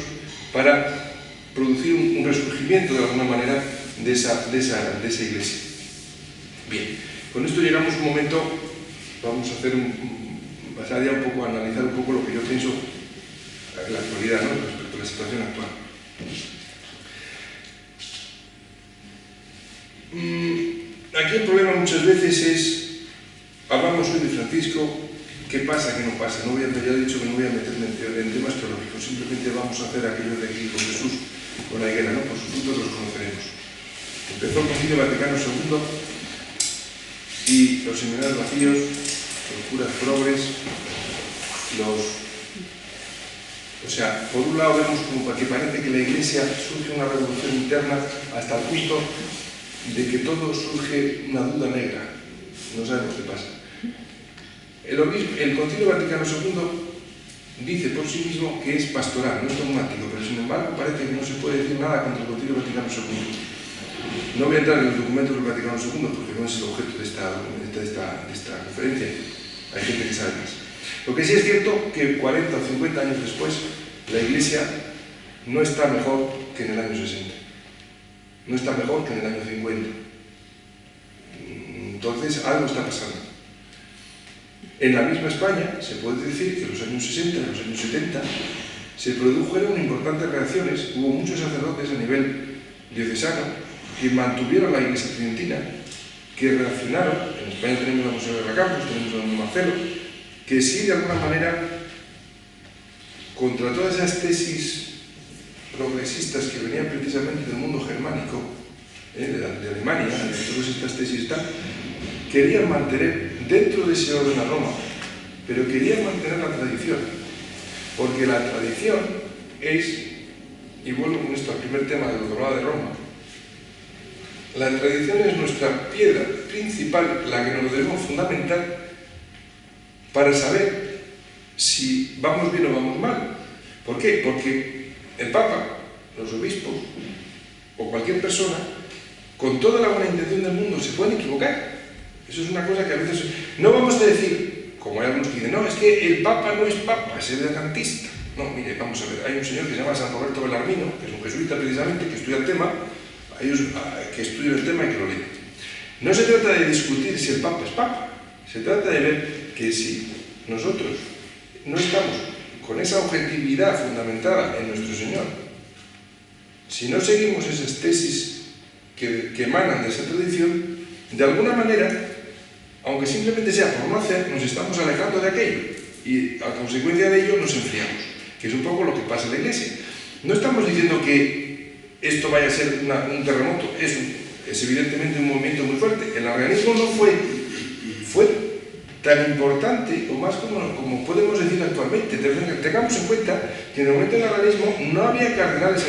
para producir un resurgimiento de alguna manera de esa Iglesia. Bien, con esto llegamos a un momento, vamos a pasar ya un poco a analizar un poco lo que yo pienso en la actualidad, ¿no?, respecto a la situación actual. Aquí el problema muchas veces es, hablamos hoy de Francisco, ¿qué pasa, qué no pasa? Ya he dicho que no voy a meterme en temas teológicos, simplemente vamos a hacer aquello de aquí con Jesús, con la higuera, ¿no? Por sus frutos los conoceremos. Empezó el Concilio Vaticano II y los seminarios vacíos, los curas progres, o sea, por un lado vemos como que parece que la Iglesia surge una revolución interna hasta el punto de que todo surge una duda negra, no sabemos qué pasa. El Concilio Vaticano II dice por sí mismo que es pastoral, no es dogmático, pero sin embargo parece que no se puede decir nada contra el Concilio Vaticano II. No voy a entrar en los documentos del Vaticano II porque no es el objeto de esta conferencia, hay gente que sabe más. Lo que sí es cierto que 40 o 50 años después la Iglesia no está mejor que en el año 60, no está mejor que en el año 50. Entonces algo está pasando. En la misma España se puede decir que en los años 60 y los años 70 se produjeron importantes reacciones, hubo muchos sacerdotes a nivel diocesano que mantuvieron la Iglesia tridentina, que reaccionaron. En España tenemos a Monseñor Campos, tenemos a don Marcelo, que sí de alguna manera, contra todas esas tesis progresistas que venían precisamente del mundo germánico, de Alemania, de todas estas tesis, querían mantener dentro de ese orden a Roma, pero querían mantener la tradición, porque la tradición es, y vuelvo con esto al primer tema de lo que hablaba de Roma, la tradición es nuestra piedra principal, la que nos debemos fundamentar para saber si vamos bien o vamos mal. ¿Por qué? Porque el Papa, los obispos o cualquier persona, con toda la buena intención del mundo, se pueden equivocar. Eso es una cosa que a veces... No vamos a decir, como hay algunos que dicen, no, es que el Papa no es Papa, es edecantista. No, mire, vamos a ver, hay un señor que se llama San Roberto Bellarmino, que es un jesuita precisamente, que estudia el tema, hay ellos que estudian el tema y que lo leen. No se trata de discutir si el Papa es Papa, se trata de ver que si nosotros no estamos con esa objetividad fundamentada en nuestro Señor, si no seguimos esas tesis que emanan de esa tradición, de alguna manera, aunque simplemente sea por no hacer, nos estamos alejando de aquello y a consecuencia de ello nos enfriamos, que es un poco lo que pasa en la Iglesia. No estamos diciendo que esto vaya a ser un terremoto, es evidentemente un movimiento muy fuerte. El arrianismo no fue tan importante, o más como podemos decir actualmente. Tengamos en cuenta que en el momento del arrianismo no había cardenales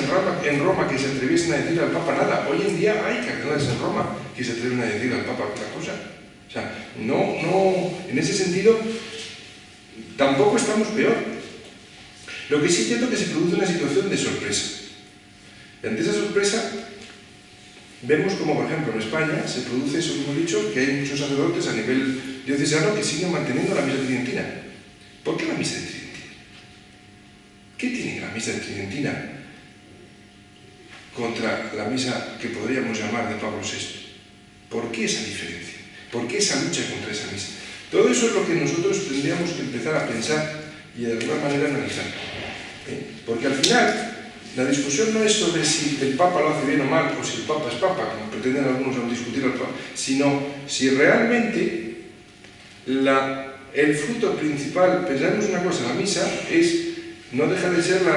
en Roma que se atreviesen a decir al Papa nada. Hoy en día hay cardenales en Roma que se atreven a decir al Papa alguna cosa. O sea, en ese sentido, tampoco estamos peor. Lo que sí es cierto es que se produce una situación de sorpresa. Y ante esa sorpresa, vemos como, por ejemplo, en España se produce eso que hemos dicho, que hay muchos sacerdotes a nivel diocesano que siguen manteniendo la misa tridentina. ¿Por qué la misa tridentina? ¿Qué tiene la misa tridentina contra la misa que podríamos llamar de Pablo VI? ¿Por qué esa diferencia? ¿Por qué esa lucha contra esa misa? Todo eso es lo que nosotros tendríamos que empezar a pensar y de alguna manera analizar. Porque al final, la discusión no es sobre si el Papa lo hace bien o mal, o si el Papa es Papa, como pretenden algunos discutir al Papa, sino si realmente el fruto principal, pensamos una cosa, la misa no deja de ser la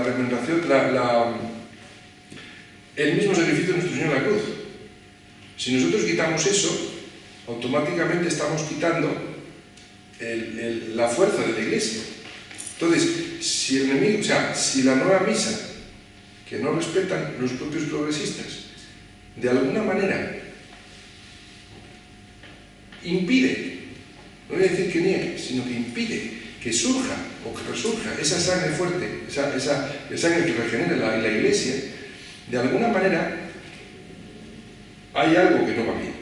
representación, el mismo sacrificio de nuestro Señor en la cruz. Si nosotros quitamos eso, automáticamente estamos quitando la fuerza de la Iglesia. Entonces, si la nueva misa, que no respetan los propios progresistas, de alguna manera impide, no voy a decir que niegue, sino que impide que surja o que resurja esa sangre fuerte, esa sangre que regenere la Iglesia, de alguna manera hay algo que no va bien.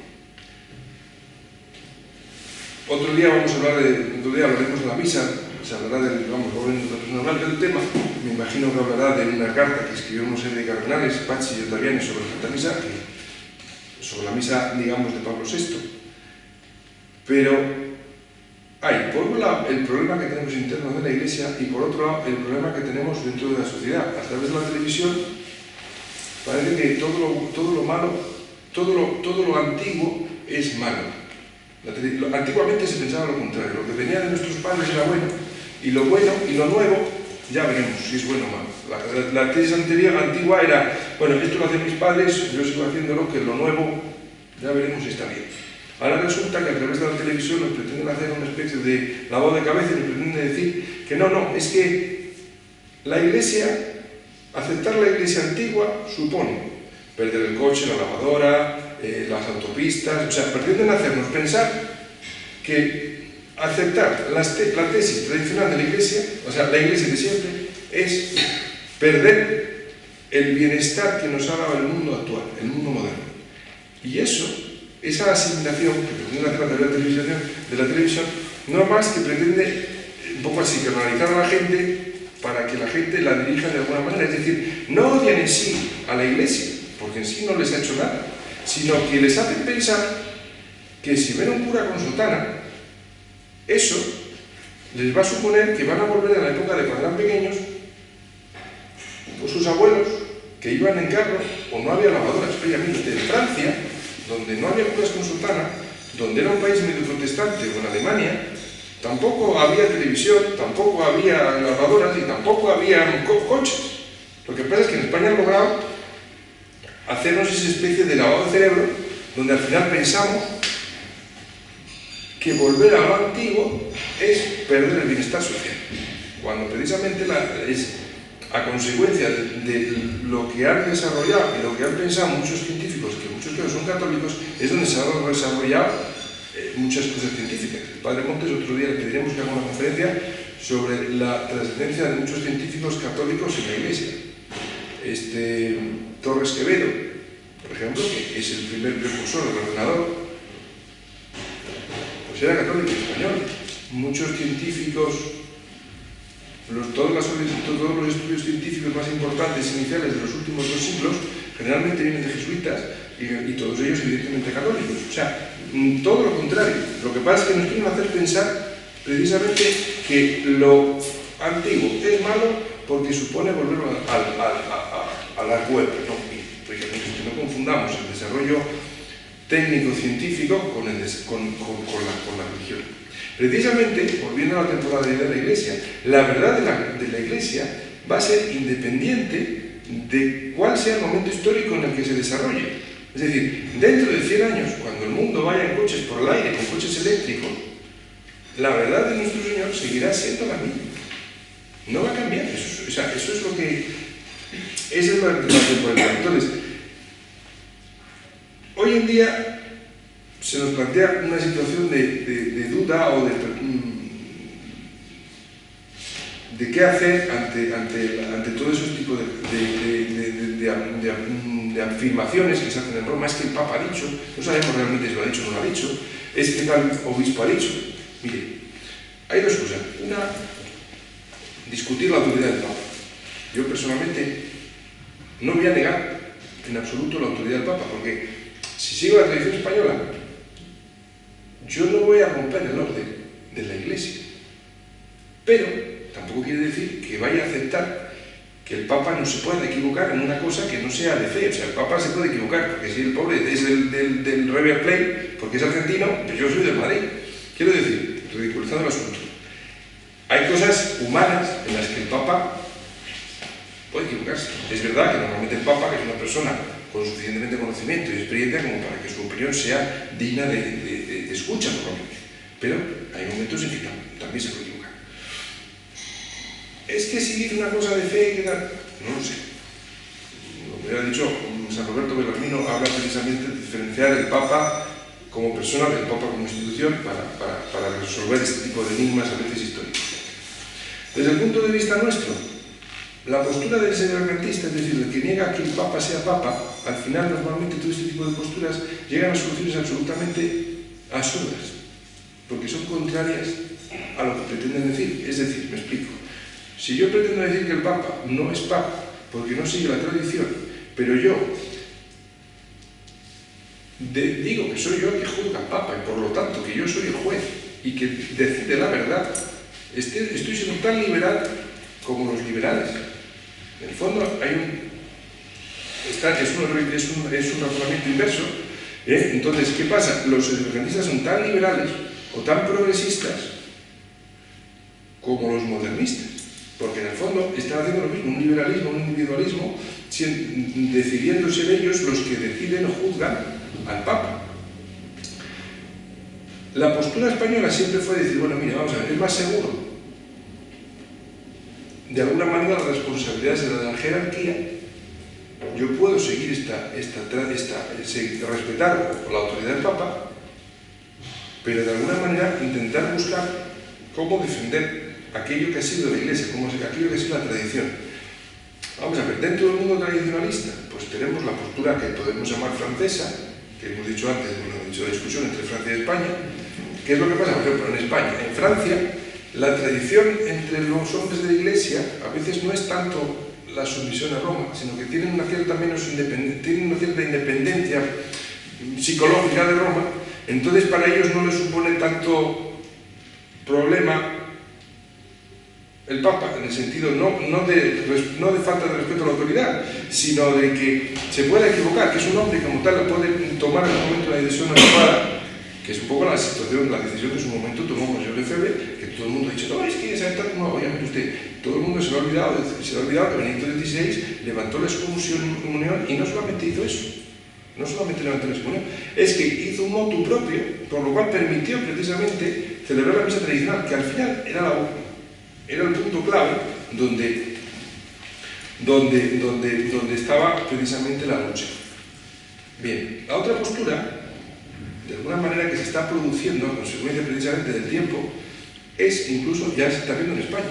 Otro día hablaremos de la misa. Se hablará del tema, me imagino que hablará de una carta que escribió una serie de cardenales, Pazzi y Ottaviani, sobre la Santa Misa, sobre la misa, digamos, de Pablo VI. Pero hay, por un lado, el problema que tenemos interno de la Iglesia y por otro lado, el problema que tenemos dentro de la sociedad. A través de la televisión, parece que todo lo malo, todo lo antiguo es malo. Antiguamente se pensaba lo contrario, lo que venía de nuestros padres era bueno, y lo bueno y lo nuevo, ya veremos si es bueno o malo. La tesis antigua era, bueno, esto lo hacen mis padres, yo sigo haciéndolo, que lo nuevo, ya veremos si está bien. Ahora resulta que a través de la televisión nos pretenden hacer una especie de lavado de cabeza y nos pretenden decir que no, es que la Iglesia, aceptar la Iglesia antigua supone perder el coche, la lavadora, las autopistas, o sea, pretenden hacernos pensar que aceptar la tesis tradicional de la Iglesia, o sea, la Iglesia de siempre, es perder el bienestar que nos ha dado el mundo actual, el mundo moderno. Y esa asimilación que pretende hacer a través de la televisión, no más que pretende un poco psicoanalizar a la gente para que la gente la dirija de alguna manera. Es decir, no odian en sí a la Iglesia, porque en sí no les ha hecho nada, sino que les hacen pensar que si ven a un cura con sotana, eso les va a suponer que van a volver a la época de cuando eran pequeños, con sus abuelos, que iban en carro o no había lavadoras. Previamente en Francia, donde no había curas con sotana, donde era un país medio protestante, o en Alemania, tampoco había televisión, tampoco había lavadoras y tampoco había coches. Lo que pasa es que en España han logrado hacernos esa especie de lavado de cerebro, donde al final pensamos que volver a lo antiguo es perder el bienestar social, cuando precisamente es a consecuencia de lo que han desarrollado y lo que han pensado muchos científicos, que muchos de ellos son católicos, es donde se han desarrollado muchas cosas científicas. El padre Montes, otro día le pediremos que haga una conferencia sobre la trascendencia de muchos científicos católicos en la Iglesia. Torres Quevedo, por ejemplo, que es el primer precursor del ordenador, pues era católico español. Muchos científicos, todos los estudios científicos más importantes iniciales de los últimos 2 siglos generalmente vienen de jesuitas y todos ellos evidentemente católicos. O sea, todo lo contrario. Lo que pasa es que nos quieren hacer pensar precisamente que lo antiguo es malo porque supone volver a la cueva. No, porque no confundamos el desarrollo técnico-científico con la religión. Precisamente, volviendo a la temporalidad de la Iglesia, la verdad de la Iglesia va a ser independiente de cuál sea el momento histórico en el que se desarrolle. Es decir, dentro de 100 años, cuando el mundo vaya en coches por el aire, con coches eléctricos, la verdad de nuestro Señor seguirá siendo la misma. No va a cambiar. Eso es lo que... Esa es la temporalidad. Entonces, hoy en día se nos plantea una situación de duda o de qué hacer ante todos esos tipos de afirmaciones que se hacen en Roma. Es que el Papa ha dicho, no sabemos realmente si lo ha dicho o no lo ha dicho, es que tal obispo ha dicho. Mire, hay 2 cosas. Una, discutir la autoridad del Papa. Yo personalmente no voy a negar en absoluto la autoridad del Papa, porque si sigo la tradición española, yo no voy a romper el orden de la Iglesia. Pero tampoco quiere decir que vaya a aceptar que el Papa no se pueda equivocar en una cosa que no sea de fe. O sea, el Papa se puede equivocar, porque si el pobre es del River Plate, porque es argentino, pues yo soy del Madrid. Quiero decir, ridiculizando el asunto, hay cosas humanas en las que el Papa puede equivocarse. Es verdad que normalmente el Papa, que es una persona con suficientemente conocimiento y experiencia como para que su opinión sea digna de escucha, por lo menos. Pero hay momentos en que también se puede equivocar. Es que si dice una cosa de fe, ¿qué tal? No lo sé. Lo que ha dicho San Roberto Bellarmino habla precisamente de diferenciar el Papa como persona del Papa como institución para resolver este tipo de enigmas a veces históricos. Desde el punto de vista nuestro, la postura del sacramentista, es decir, el que niega que el Papa sea Papa, al final normalmente todo este tipo de posturas llegan a soluciones absolutamente absurdas, porque son contrarias a lo que pretenden decir. Es decir, me explico, si yo pretendo decir que el Papa no es Papa porque no sigue la tradición, pero yo digo que soy yo el que juzga al Papa y por lo tanto que yo soy el juez y que decide la verdad, estoy siendo tan liberal como los liberales. En el fondo es un razonamiento inverso. Entonces, ¿qué pasa? Los sacramentistas son tan liberales o tan progresistas como los modernistas, porque en el fondo están haciendo lo mismo, un liberalismo, un individualismo, decidiendo ser ellos los que deciden o juzgan al Papa. La postura española siempre fue decir, bueno, mira, vamos a ver, es más seguro de alguna manera las responsabilidades de la jerarquía. Yo puedo seguir respetar la autoridad del Papa, pero de alguna manera intentar buscar cómo defender aquello que ha sido la Iglesia, aquello que ha sido la tradición. Vamos a ver, dentro del mundo tradicionalista, pues tenemos la postura que podemos llamar francesa, que hemos dicho antes, hemos dicho la discusión entre Francia y España. ¿Qué es lo que pasa? Por ejemplo, en España, en Francia, la tradición entre los hombres de la Iglesia a veces no es tanto la sumisión a Roma, sino que tienen una cierta independencia psicológica de Roma. Entonces para ellos no les supone tanto problema el Papa, en el sentido no de falta de respeto a la autoridad, sino de que se pueda equivocar, que es un hombre que como tal puede tomar en el momento la decisión adecuada que es un poco la situación, la decisión que en su momento tomó Monseñor Lefebvre, que todo el mundo ha dicho, no, es que esa está como, oye, mire usted, todo el mundo se le ha olvidado que Benedicto XVI levantó la excomunión y no solamente hizo eso, no solamente levantó la excomunión, es que hizo un motu propio, por lo cual permitió precisamente celebrar la misa tradicional, que al final era el punto clave donde estaba precisamente la lucha. Bien, la otra postura, de alguna manera que se está produciendo a consecuencia precisamente del tiempo, es incluso, ya se está viendo en España,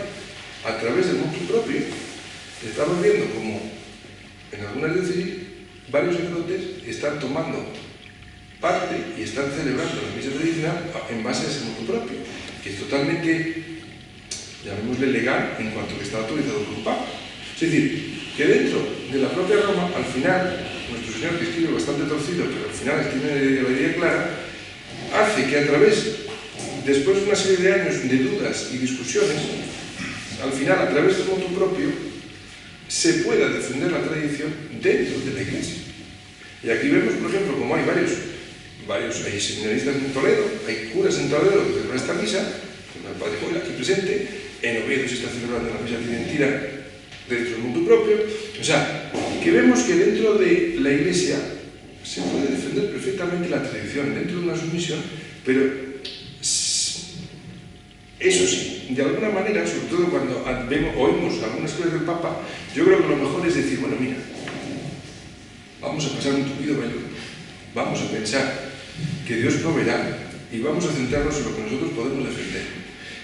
a través del motu propio, estamos viendo como en algunas diócesis varios sacerdotes están tomando parte y están celebrando la misa tradicional en base a ese motu propio, que es totalmente, llamémosle, legal en cuanto que está autorizado por un papa. Es decir, que dentro de la propia Roma, al final, nuestro Señor, que escribe bastante torcido, pero al final tiene la idea clara, hace que a través, después de una serie de años de dudas y discusiones, al final, a través del motu propio, se pueda defender la tradición dentro de la Iglesia. Y aquí vemos, por ejemplo, como hay hay seminaristas en Toledo, hay curas en Toledo que celebran esta misa, como el Padre Joel aquí presente, en Oviedo se está celebrando la misa tridentina dentro del motu propio. O sea, que vemos que dentro de la Iglesia se puede defender perfectamente la tradición dentro de una sumisión, pero eso sí, de alguna manera, sobre todo cuando oímos algunas cosas del Papa, yo creo que lo mejor es decir, bueno, mira, vamos a pasar un tupido velo, vamos a pensar que Dios proveerá y vamos a centrarnos en lo que nosotros podemos defender.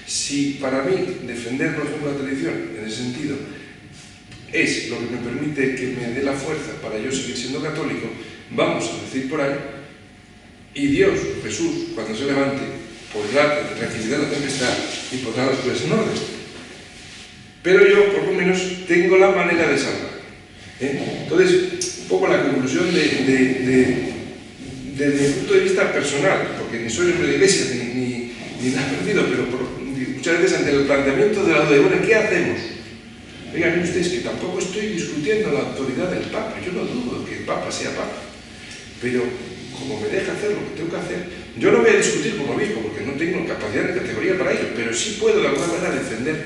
Si para mí defender, por ejemplo, la tradición, en ese sentido, es lo que me permite que me dé la fuerza para yo seguir siendo católico, vamos a decir por ahí, y Dios, Jesús, cuando se levante, podrá tranquilizar la tempestad y pondrá las cosas en orden. Pero yo, por lo menos, tengo la manera de salvar. Entonces, un poco la conclusión desde mi punto de vista personal, porque ni soy hombre de iglesia ni nada perdido, pero muchas veces ante el planteamiento de la duda, bueno, ¿qué hacemos? Oigan ustedes que tampoco estoy discutiendo la autoridad del Papa, yo no dudo que el Papa sea Papa, pero como me deja hacer lo que tengo que hacer, yo no voy a discutir como obispo porque no tengo capacidad ni categoría para ello, pero sí puedo de alguna manera defender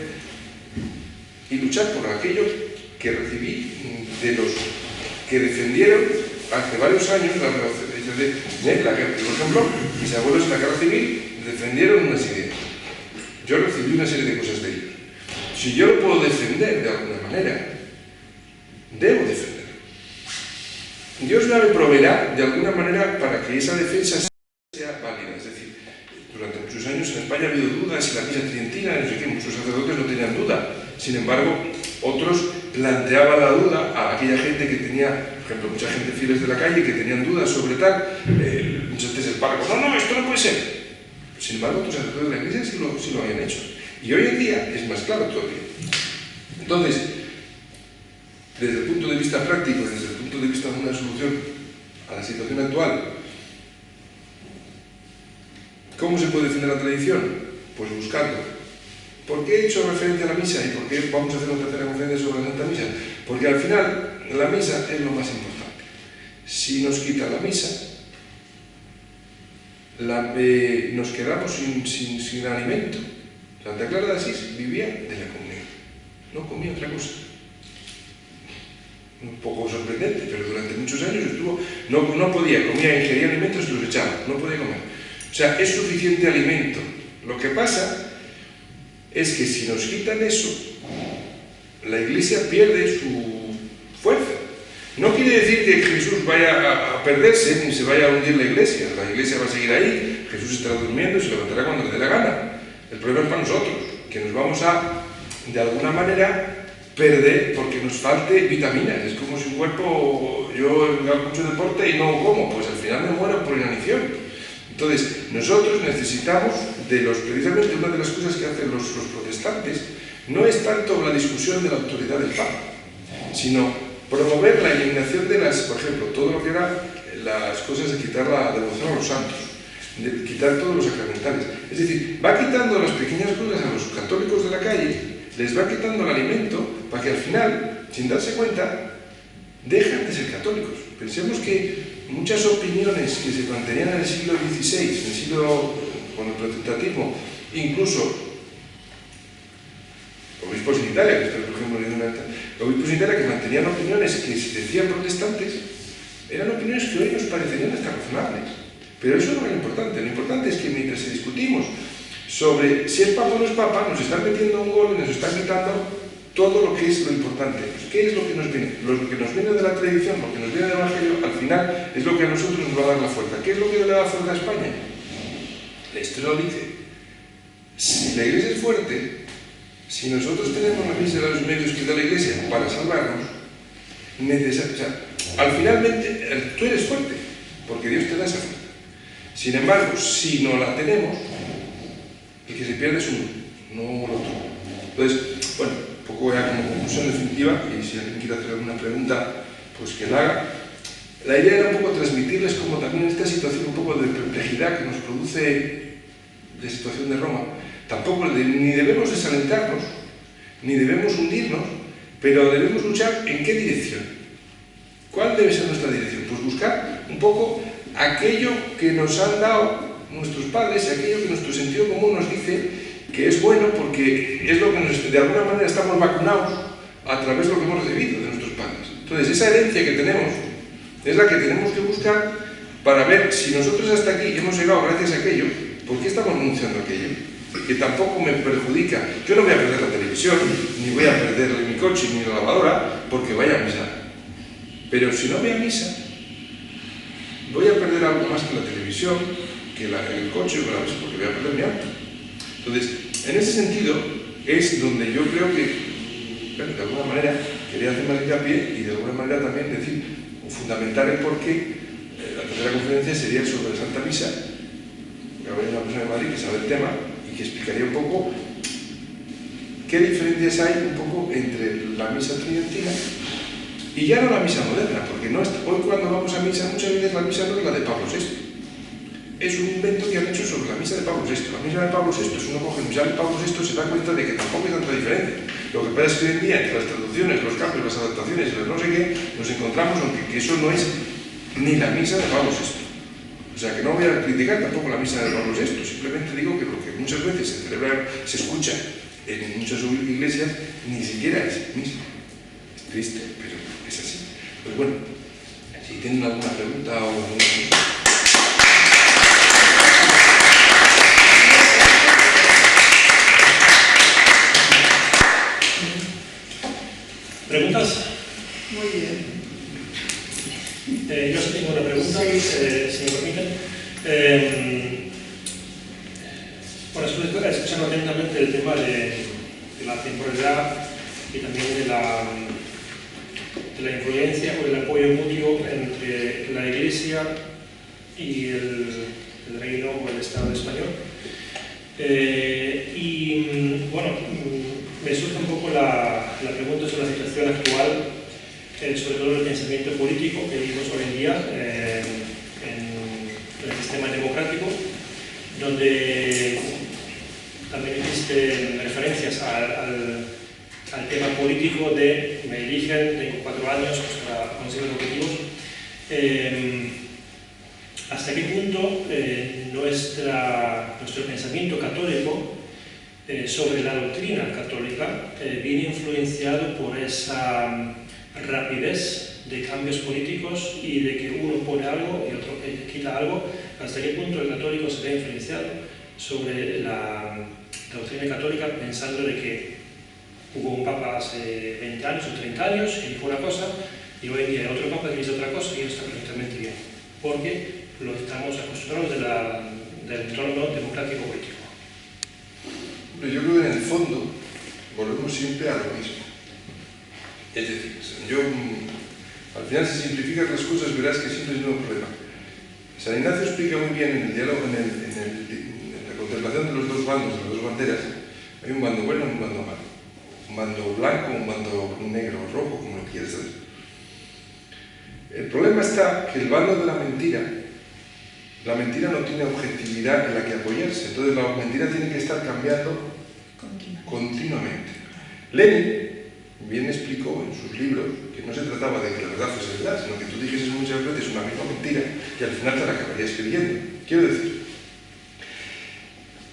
y luchar por aquello que recibí de los que defendieron hace varios años por ejemplo, mis abuelos en la guerra civil defendieron unas ideas. Yo recibí una serie de cosas de ellos. Si yo lo puedo defender de alguna manera, debo defenderlo. Dios ya me proveerá de alguna manera para que esa defensa sea válida. Es decir, durante muchos años en España ha habido dudas si la misa tridentina, no sé qué, muchos sacerdotes no tenían duda. Sin embargo, otros planteaban la duda a aquella gente que tenía, por ejemplo, mucha gente fieles de la calle que tenían dudas sobre tal. Muchas veces el párroco, no, esto no puede ser. Sin embargo, otros sacerdotes de la iglesia sí lo habían hecho. Y hoy en día es más claro todavía. Entonces, desde el punto de vista práctico, desde el punto de vista de una solución a la situación actual, ¿cómo se puede defender la tradición? Pues buscando. ¿Por qué he hecho referencia a la misa y por qué vamos a hacer una tercera conferencia sobre la Santa Misa? Porque al final la misa es lo más importante. Si nos quita la misa, nos quedamos sin alimento. Santa Clara de Asís vivía de la comunión, no comía otra cosa. Un poco sorprendente, pero durante muchos años no podía, ingería alimentos y los echaba, no podía comer. O sea, es suficiente alimento. Lo que pasa es que si nos quitan eso, la Iglesia pierde su fuerza. No quiere decir que Jesús vaya a perderse ni se vaya a hundir la Iglesia. La Iglesia va a seguir ahí, Jesús estará durmiendo y se levantará cuando le dé la gana. El problema es para nosotros, que nos vamos a, de alguna manera, perder porque nos falte vitaminas. Es como si un cuerpo, yo hago mucho deporte y no como, pues al final me muero por inanición. Entonces, nosotros necesitamos precisamente una de las cosas que hacen los protestantes, no es tanto la discusión de la autoridad del Papa, sino promover la eliminación de por ejemplo, todo lo que eran las cosas de quitar la devoción a los santos, de quitar todos los sacramentales. Es decir, va quitando las pequeñas cosas a los católicos de la calle, les va quitando el alimento para que al final, sin darse cuenta, dejan de ser católicos. Pensemos que muchas opiniones que se mantenían en el siglo XVI, con el protestantismo, incluso obispos en Italia, que estoy, por ejemplo, leyendo obispos en Italia que mantenían opiniones que se decían protestantes, eran opiniones que hoy nos parecerían hasta razonables. Pero eso no es lo importante. Lo importante es que mientras discutimos sobre si es papa o no es papa, nos están metiendo un gol y nos están quitando todo lo que es lo importante. ¿Qué es lo que nos viene? Lo que nos viene de la tradición, lo que nos viene del Evangelio, al final es lo que a nosotros nos va a dar la fuerza. ¿Qué es lo que le da la fuerza a España? La historia lo dice. Si la Iglesia es fuerte, si nosotros tenemos la misa de los medios que da la Iglesia para salvarnos, al finalmente tú eres fuerte, porque Dios te da esa fuerza. Sin embargo, si no la tenemos, el que se pierde es uno, no el otro. Entonces, bueno, un poco ya como conclusión definitiva, y si alguien quiere hacer alguna pregunta, pues que la haga. La idea era un poco transmitirles como también esta situación un poco de perplejidad que nos produce la situación de Roma. Tampoco ni debemos desalentarnos, ni debemos hundirnos, pero debemos luchar en qué dirección. ¿Cuál debe ser nuestra dirección? Pues buscar un poco aquello que nos han dado nuestros padres, aquello que nuestro sentido común nos dice que es bueno porque es lo que de alguna manera estamos vacunados a través de lo que hemos recibido de nuestros padres. Entonces, esa herencia que tenemos es la que tenemos que buscar para ver si nosotros hasta aquí hemos llegado gracias a aquello, ¿por qué estamos renunciando a aquello? Que tampoco me perjudica. Yo no voy a perder la televisión, ni voy a perder mi coche, ni la lavadora, porque vaya a misa. Pero si no voy a misa, voy a perder algo más que la televisión, que el coche, porque voy a perder mi auto. Entonces, en ese sentido, es donde yo creo que, bueno, de alguna manera, quería hacer más hincapié y de alguna manera también decir, fundamentar el porqué. La tercera conferencia sería sobre la Santa Misa, que habría una persona de Madrid que sabe el tema y que explicaría un poco qué diferencias hay un poco entre la misa tridentina y ya no la misa moderna, porque no es, hoy cuando vamos a misa, muchas veces la misa no es la de Pablo VI. Es un invento que han hecho sobre la misa de Pablo VI. La misa de Pablo VI, si uno coge la misa de Pablo VI, se da cuenta de que tampoco hay tanta diferencia. Lo que pasa es que hoy en día, entre las traducciones, los cambios, las adaptaciones y los no sé qué, nos encontramos aunque que eso no es ni la misa de Pablo VI. O sea, que no voy a criticar tampoco la misa de Pablo VI, simplemente digo que lo que muchas veces se celebra, se escucha en muchas iglesias, ni siquiera es misa. Es triste, pero es así. Pues bueno, si tienen alguna pregunta o alguna cosa. ¿Preguntas? Muy bien. Yo sí tengo una pregunta, Sí. si me permiten. Bueno, estoy escuchando atentamente el tema de la temporalidad y también de la influencia o el apoyo mutuo entre la Iglesia y el Reino o el Estado español. Bueno, me surge un poco la pregunta sobre la situación actual, sobre todo el pensamiento político que vivimos hoy en día en el sistema democrático, donde también existen referencias al tema político de me eligen, tengo 4 años para conseguir los objetivos. ¿Hasta qué punto nuestro pensamiento católico sobre la doctrina católica viene influenciado por esa rapidez de cambios políticos y de que uno pone algo y otro quita algo? ¿Hasta qué punto el católico se ve influenciado sobre la doctrina católica pensando de que hubo un papa hace 20 años o 30 años que dijo una cosa y hoy en día hay otro papa que dice otra cosa y eso está perfectamente bien? Porque lo estamos acostumbrados del entorno democrático político. Yo creo que en el fondo volvemos siempre a lo mismo. Es decir, al final si simplificas las cosas verás que siempre es el mismo problema. San Ignacio explica muy bien en el diálogo, en la contemplación de los dos bandos, de las dos banderas. Hay un bando bueno y un bando malo. Un bando blanco, un bando negro o rojo, como lo quieras saber. El problema está que el bando de la mentira no tiene objetividad en la que apoyarse, entonces la mentira tiene que estar cambiando continuamente. Lenin bien explicó en sus libros que no se trataba de que la verdad fuese verdad, sino que tú dijeses muchas veces una misma mentira y al final te la acabarías creyendo. Quiero decir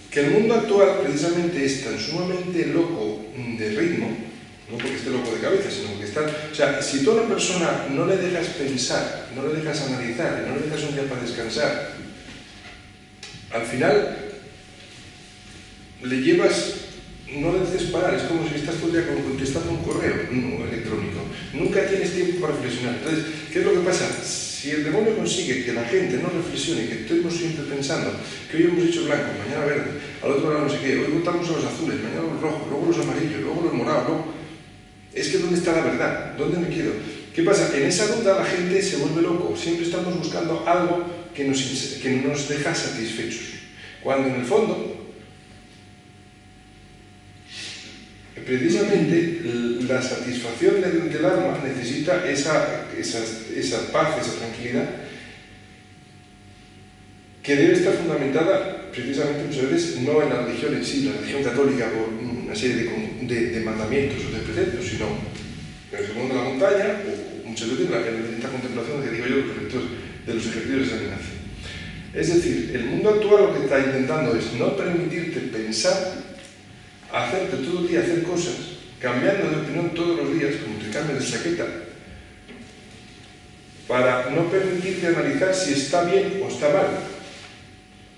que el mundo actual precisamente es tan sumamente loco de ritmo, no porque esté loco de cabeza, sino porque está... O sea, si tú a una persona no le dejas pensar, no le dejas analizar, no le dejas un día para descansar, al final le llevas... No le haces parar, es como si estás todo el día contestando un correo electrónico. Nunca tienes tiempo para reflexionar. Entonces, ¿qué es lo que pasa? Si el demonio consigue que la gente no reflexione, que estemos siempre pensando que hoy hemos hecho blanco, mañana verde, al otro lado no sé qué, hoy votamos a los azules, mañana los rojos, luego los amarillos, luego los morados, luego... Es que ¿dónde está la verdad? ¿Dónde me quedo? ¿Qué pasa? En esa duda la gente se vuelve loco. Siempre estamos buscando algo que nos deja satisfechos. Cuando en el fondo... Precisamente la satisfacción del alma necesita esa paz, esa tranquilidad, que debe estar fundamentada precisamente muchas veces no en la religión en sí, la religión católica, por una serie de mandamientos o de preceptos, sino en el sermón de la montaña o muchas veces en esta contemplación que digo yo de los ejercicios de examinación. Es decir, el mundo actual lo que está intentando es no permitirte pensar, hacerte todo el día hacer cosas, cambiando de opinión todos los días, como te cambias de chaqueta, para no permitirte analizar si está bien o está mal.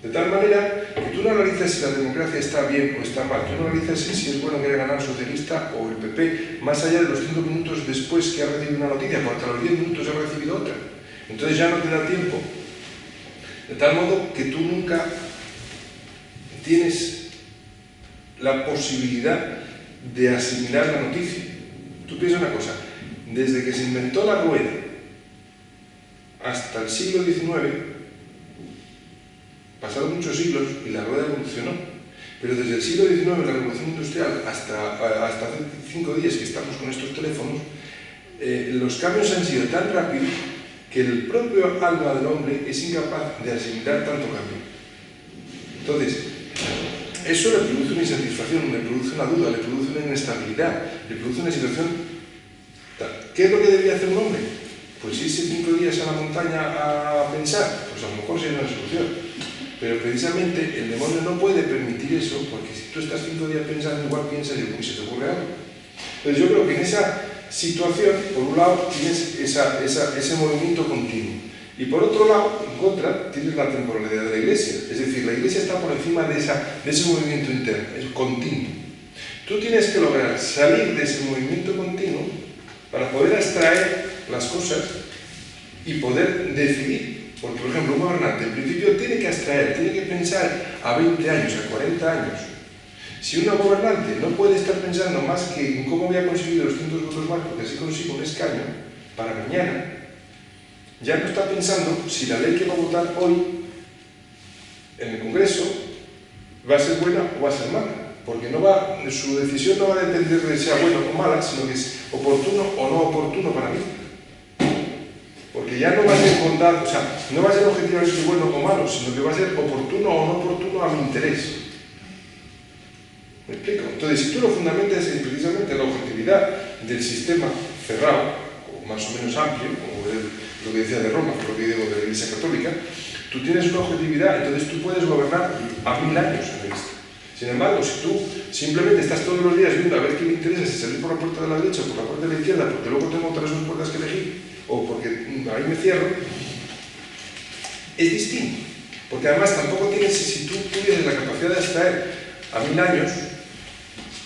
De tal manera que tú no analizas si la democracia está bien o está mal, tú no analizas si es bueno que haya ganado el socialista o el PP, más allá de los 5 minutos después que ha recibido una noticia, porque a los 10 minutos ha recibido otra. Entonces ya no te da tiempo. De tal modo que tú nunca tienes la posibilidad de asimilar la noticia. Tú piensas una cosa, desde que se inventó la rueda hasta el siglo XIX, pasaron muchos siglos y la rueda evolucionó, pero desde el siglo XIX, la revolución industrial, hasta hace 5 días que estamos con estos teléfonos, los cambios han sido tan rápidos que el propio alma del hombre es incapaz de asimilar tanto cambio. Entonces, eso le produce una insatisfacción, le produce una duda, le produce una inestabilidad, le produce una situación... ¿Qué es lo que debería hacer un hombre? Pues irse 5 días a la montaña a pensar, pues a lo mejor sería una solución. Pero precisamente el demonio no puede permitir eso, porque si tú estás 5 días pensando, igual piensas y se te ocurre algo. Entonces yo creo que en esa situación, por un lado, tienes ese movimiento continuo. Y por otro lado, en contra, tienes la temporalidad de la Iglesia. Es decir, la Iglesia está por encima de ese movimiento interno, es continuo. Tú tienes que lograr salir de ese movimiento continuo para poder abstraer las cosas y poder decidir. Porque, por ejemplo, un gobernante, en principio, tiene que abstraer, tiene que pensar a 20 años, a 40 años. Si un gobernante no puede estar pensando más que en cómo voy a conseguir 200 votos más, porque así consigo un escaño para mañana, ya no está pensando si la ley que va a votar hoy en el Congreso va a ser buena o va a ser mala, porque su decisión no va a depender de si sea buena o mala, sino que es oportuno o no oportuno para mí. Porque ya no va a ser bondad, o sea, no va a ser objetivamente bueno o malo, sino que va a ser oportuno o no oportuno a mi interés. ¿Me explico? Entonces, si tú lo fundamentas en precisamente la objetividad del sistema cerrado, o más o menos amplio, como lo que decía de Roma, lo que digo de la Iglesia Católica, tú tienes una objetividad, entonces tú puedes gobernar a 1000 años en esto. Sin embargo, si tú simplemente estás todos los días viendo a ver qué me interesa, si salir por la puerta de la derecha o por la puerta de la izquierda, porque luego tengo otras 2 puertas que elegir, o porque ahí me cierro, es distinto. Porque además tampoco tienes, si tú tuvieras la capacidad de abstraer a 1000 años,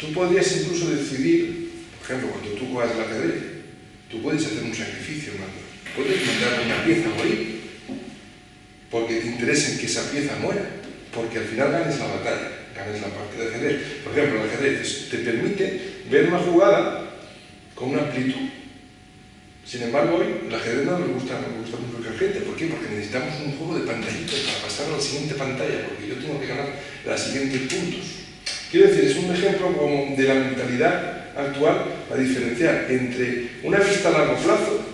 tú podrías incluso decidir, por ejemplo, cuando tú juegas al ajedrez, tú puedes hacer un sacrificio, puedes mandar una pieza a morir, porque te interesa que esa pieza muera, porque al final ganes la batalla, ganes la partida de ajedrez. Por ejemplo, el ajedrez te permite ver una jugada con una amplitud. Sin embargo, hoy el ajedrez no me gusta mucho a la gente. ¿Por qué? Porque necesitamos un juego de pantallitos para pasar a la siguiente pantalla, porque yo tengo que ganar los siguientes puntos. Quiero decir, es un ejemplo como de la mentalidad actual a diferenciar entre una vista a largo plazo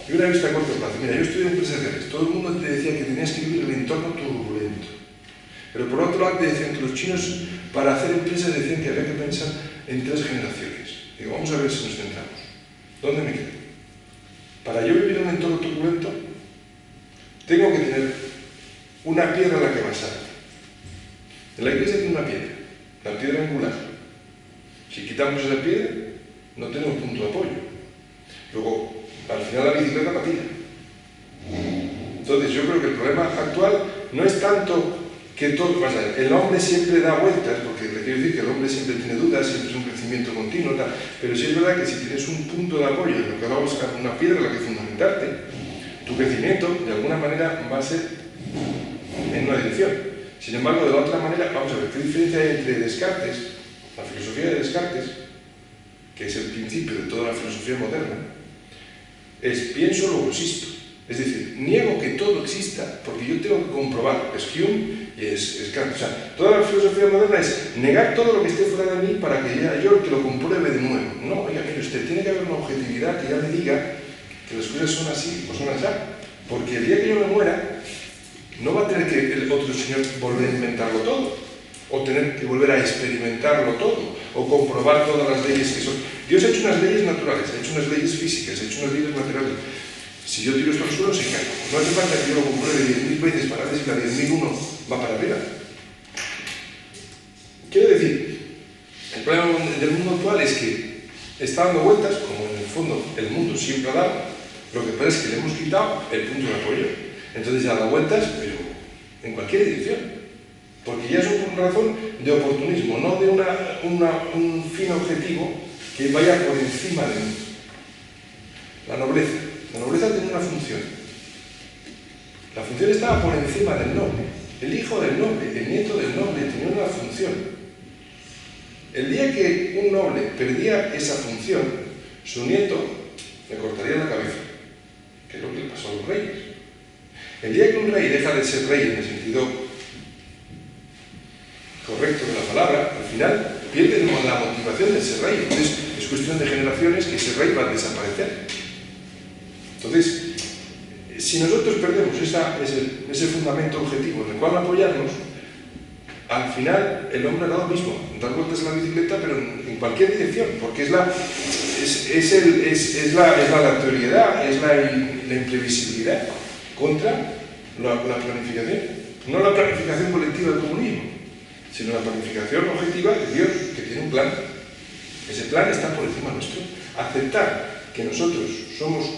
y una vista a corto plazo. Mira, yo estudié empresariales, todo el mundo te decía que tenías que vivir el entorno turbulento. Pero por otro lado te decían que los chinos, para hacer empresas, decían que había que pensar en 3 generaciones. Digo, vamos a ver si nos centramos. ¿Dónde me quedo? Para yo vivir en un entorno turbulento, tengo que tener una piedra en la que basar. En la iglesia tiene una piedra, la piedra angular. Si quitamos esa piedra, no tenemos punto de apoyo. Luego, al final la bicicleta patina. Entonces, yo creo que el problema actual no es tanto que todo pasa. El hombre siempre da vueltas, porque te quiero decir que el hombre siempre tiene dudas, siempre es un crecimiento continuo, tal, pero sí es verdad que si tienes un punto de apoyo en lo que vamos a buscar, una piedra en la que fundamentarte, tu crecimiento de alguna manera va a ser en una dirección. Sin embargo, de la otra manera, vamos a ver, ¿qué diferencia hay entre Descartes, la filosofía de Descartes, que es el principio de toda la filosofía moderna? Es pienso, luego existo. Es decir, niego que todo exista, porque yo tengo que comprobar. Es Hume y es Kant. O sea, toda la filosofía moderna es negar todo lo que esté fuera de mí para que ya yo que lo compruebe de nuevo. No, oiga, mire usted, tiene que haber una objetividad que ya me diga que las cosas son así o son así. Porque el día que yo me muera, no va a tener que el otro señor volver a inventarlo todo, o tener que volver a experimentarlo todo, o comprobar todas las leyes que son. Dios ha hecho unas leyes naturales, ha hecho unas leyes físicas, ha hecho unas leyes materiales. Si yo tiro esto al suelo, se cae. No hace falta que yo lo compruebe 10.000 veces para ver si la 10.001 va para arriba. Quiero decir, el problema del mundo actual es que está dando vueltas, como en el fondo el mundo siempre ha dado. Lo que pasa es que le hemos quitado el punto de apoyo. Entonces ha dado vueltas, pero en cualquier dirección. Porque ya es una razón de oportunismo, no de un fin objetivo que vaya por encima de la nobleza. La nobleza tiene una función. La función estaba por encima del noble. El hijo del noble, el nieto del noble, tenía una función. El día que un noble perdía esa función, su nieto le cortaría la cabeza, que es lo que le pasó a los reyes. El día que un rey deja de ser rey en el sentido correcto de la palabra, al final pierde la motivación de ser rey. Entonces es cuestión de generaciones que ese rey va a desaparecer. Entonces, si nosotros perdemos ese fundamento objetivo en el cual apoyarnos, al final el hombre hará lo mismo, dar vueltas en la bicicleta, pero en cualquier dirección, porque es la aleatoriedad, es la imprevisibilidad contra la planificación. No la planificación colectiva del comunismo, sino la planificación objetiva de Dios, que tiene un plan. Ese plan está por encima nuestro. Aceptar que nosotros somos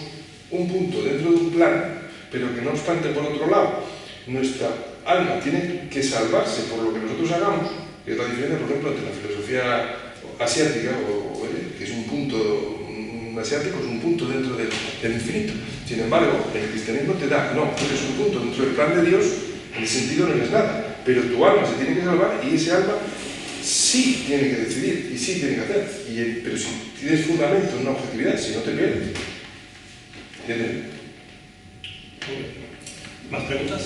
un punto dentro de un plan, pero que no obstante, por otro lado, nuestra alma tiene que salvarse por lo que nosotros hagamos, que es la diferencia, por ejemplo, entre la filosofía asiática, que es un punto, un asiático es un punto dentro del infinito. Sin embargo, el cristianismo te da, no, tú eres un punto dentro del plan de Dios, en el sentido no eres nada, pero tu alma se tiene que salvar y ese alma sí tiene que decidir y sí tiene que hacer. Pero si tienes fundamento en una objetividad, si no te pierdes. ¿Más preguntas?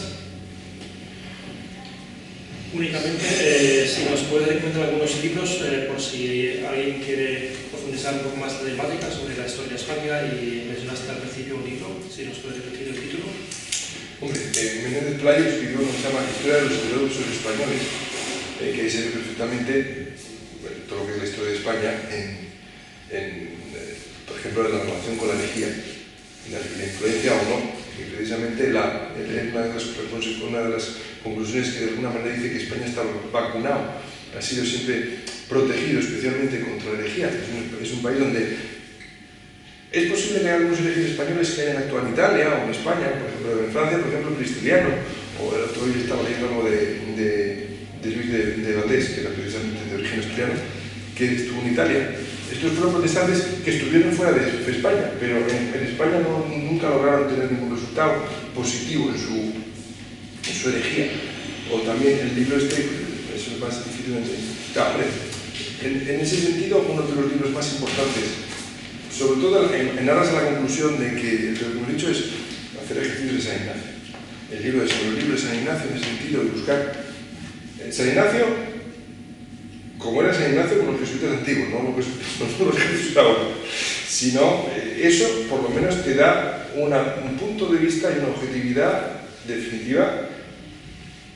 Únicamente, si nos puede recomendar algunos libros, por si alguien quiere profundizar un poco más de temática sobre la historia de España, y mencionaste al principio un libro, si nos puede repetir el título. Hombre, Menéndez Pelayo escribió uno que se llama Historia de los heterodoxos españoles, que ahí se ve perfectamente todo lo que es la historia de España, por ejemplo, en la relación con la herejía. La influencia o no, y precisamente una de las conclusiones que de alguna manera dice que España está vacunado, ha sido siempre protegido especialmente contra la herejía. Es un país donde es posible que haya algunos herejes españoles que hayan actuado en Italia o en España, por ejemplo en Francia, por ejemplo Pristiliano, o el otro día estaba leyendo algo de Luis de Valdés, que era precisamente de origen asturiano, que estuvo en Italia. Estos fueron protestantes que estuvieron fuera de España, pero en España nunca lograron tener ningún resultado positivo en su herejía. O también el libro es el más difícil de entender. En ese sentido, uno de los libros más importantes, sobre todo en aras a la conclusión de que lo que hemos dicho es hacer ejercicios de San Ignacio. El libro de San Ignacio, en el sentido de buscar San Ignacio, como era San Ignacio con los jesuitas antiguos, no los jesuitas ahora, sino eso por lo menos te da un punto de vista y una objetividad definitiva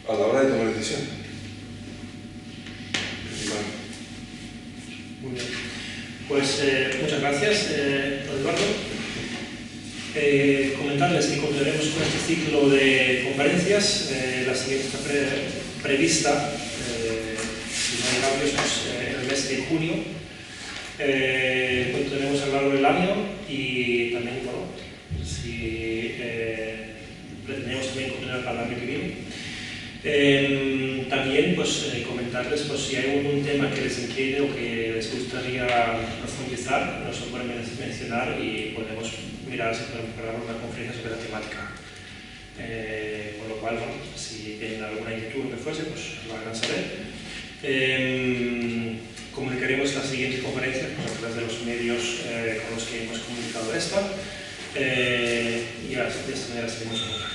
a la hora de tomar decisión. Muy bien. Pues muchas gracias, Eduardo. Comentarles que continuaremos con este ciclo de conferencias. La siguiente está prevista, si no hay cambios, en el mes de junio. Continuaremos a lo largo del año y también, bueno, si pretendemos también continuar para el año que viene. También pues, comentarles pues, si hay algún tema que les inquiete o que les gustaría profundizar, nos lo pueden mencionar y podemos mirar si podemos preparar una conferencia sobre la temática. Con lo cual, bueno, si tienen alguna inquietud o lo que fuese, pues lo hagan saber. Comunicaremos la siguiente conferencia pues, a través de los medios con los que hemos comunicado esta y de esta manera seguimos en contacto.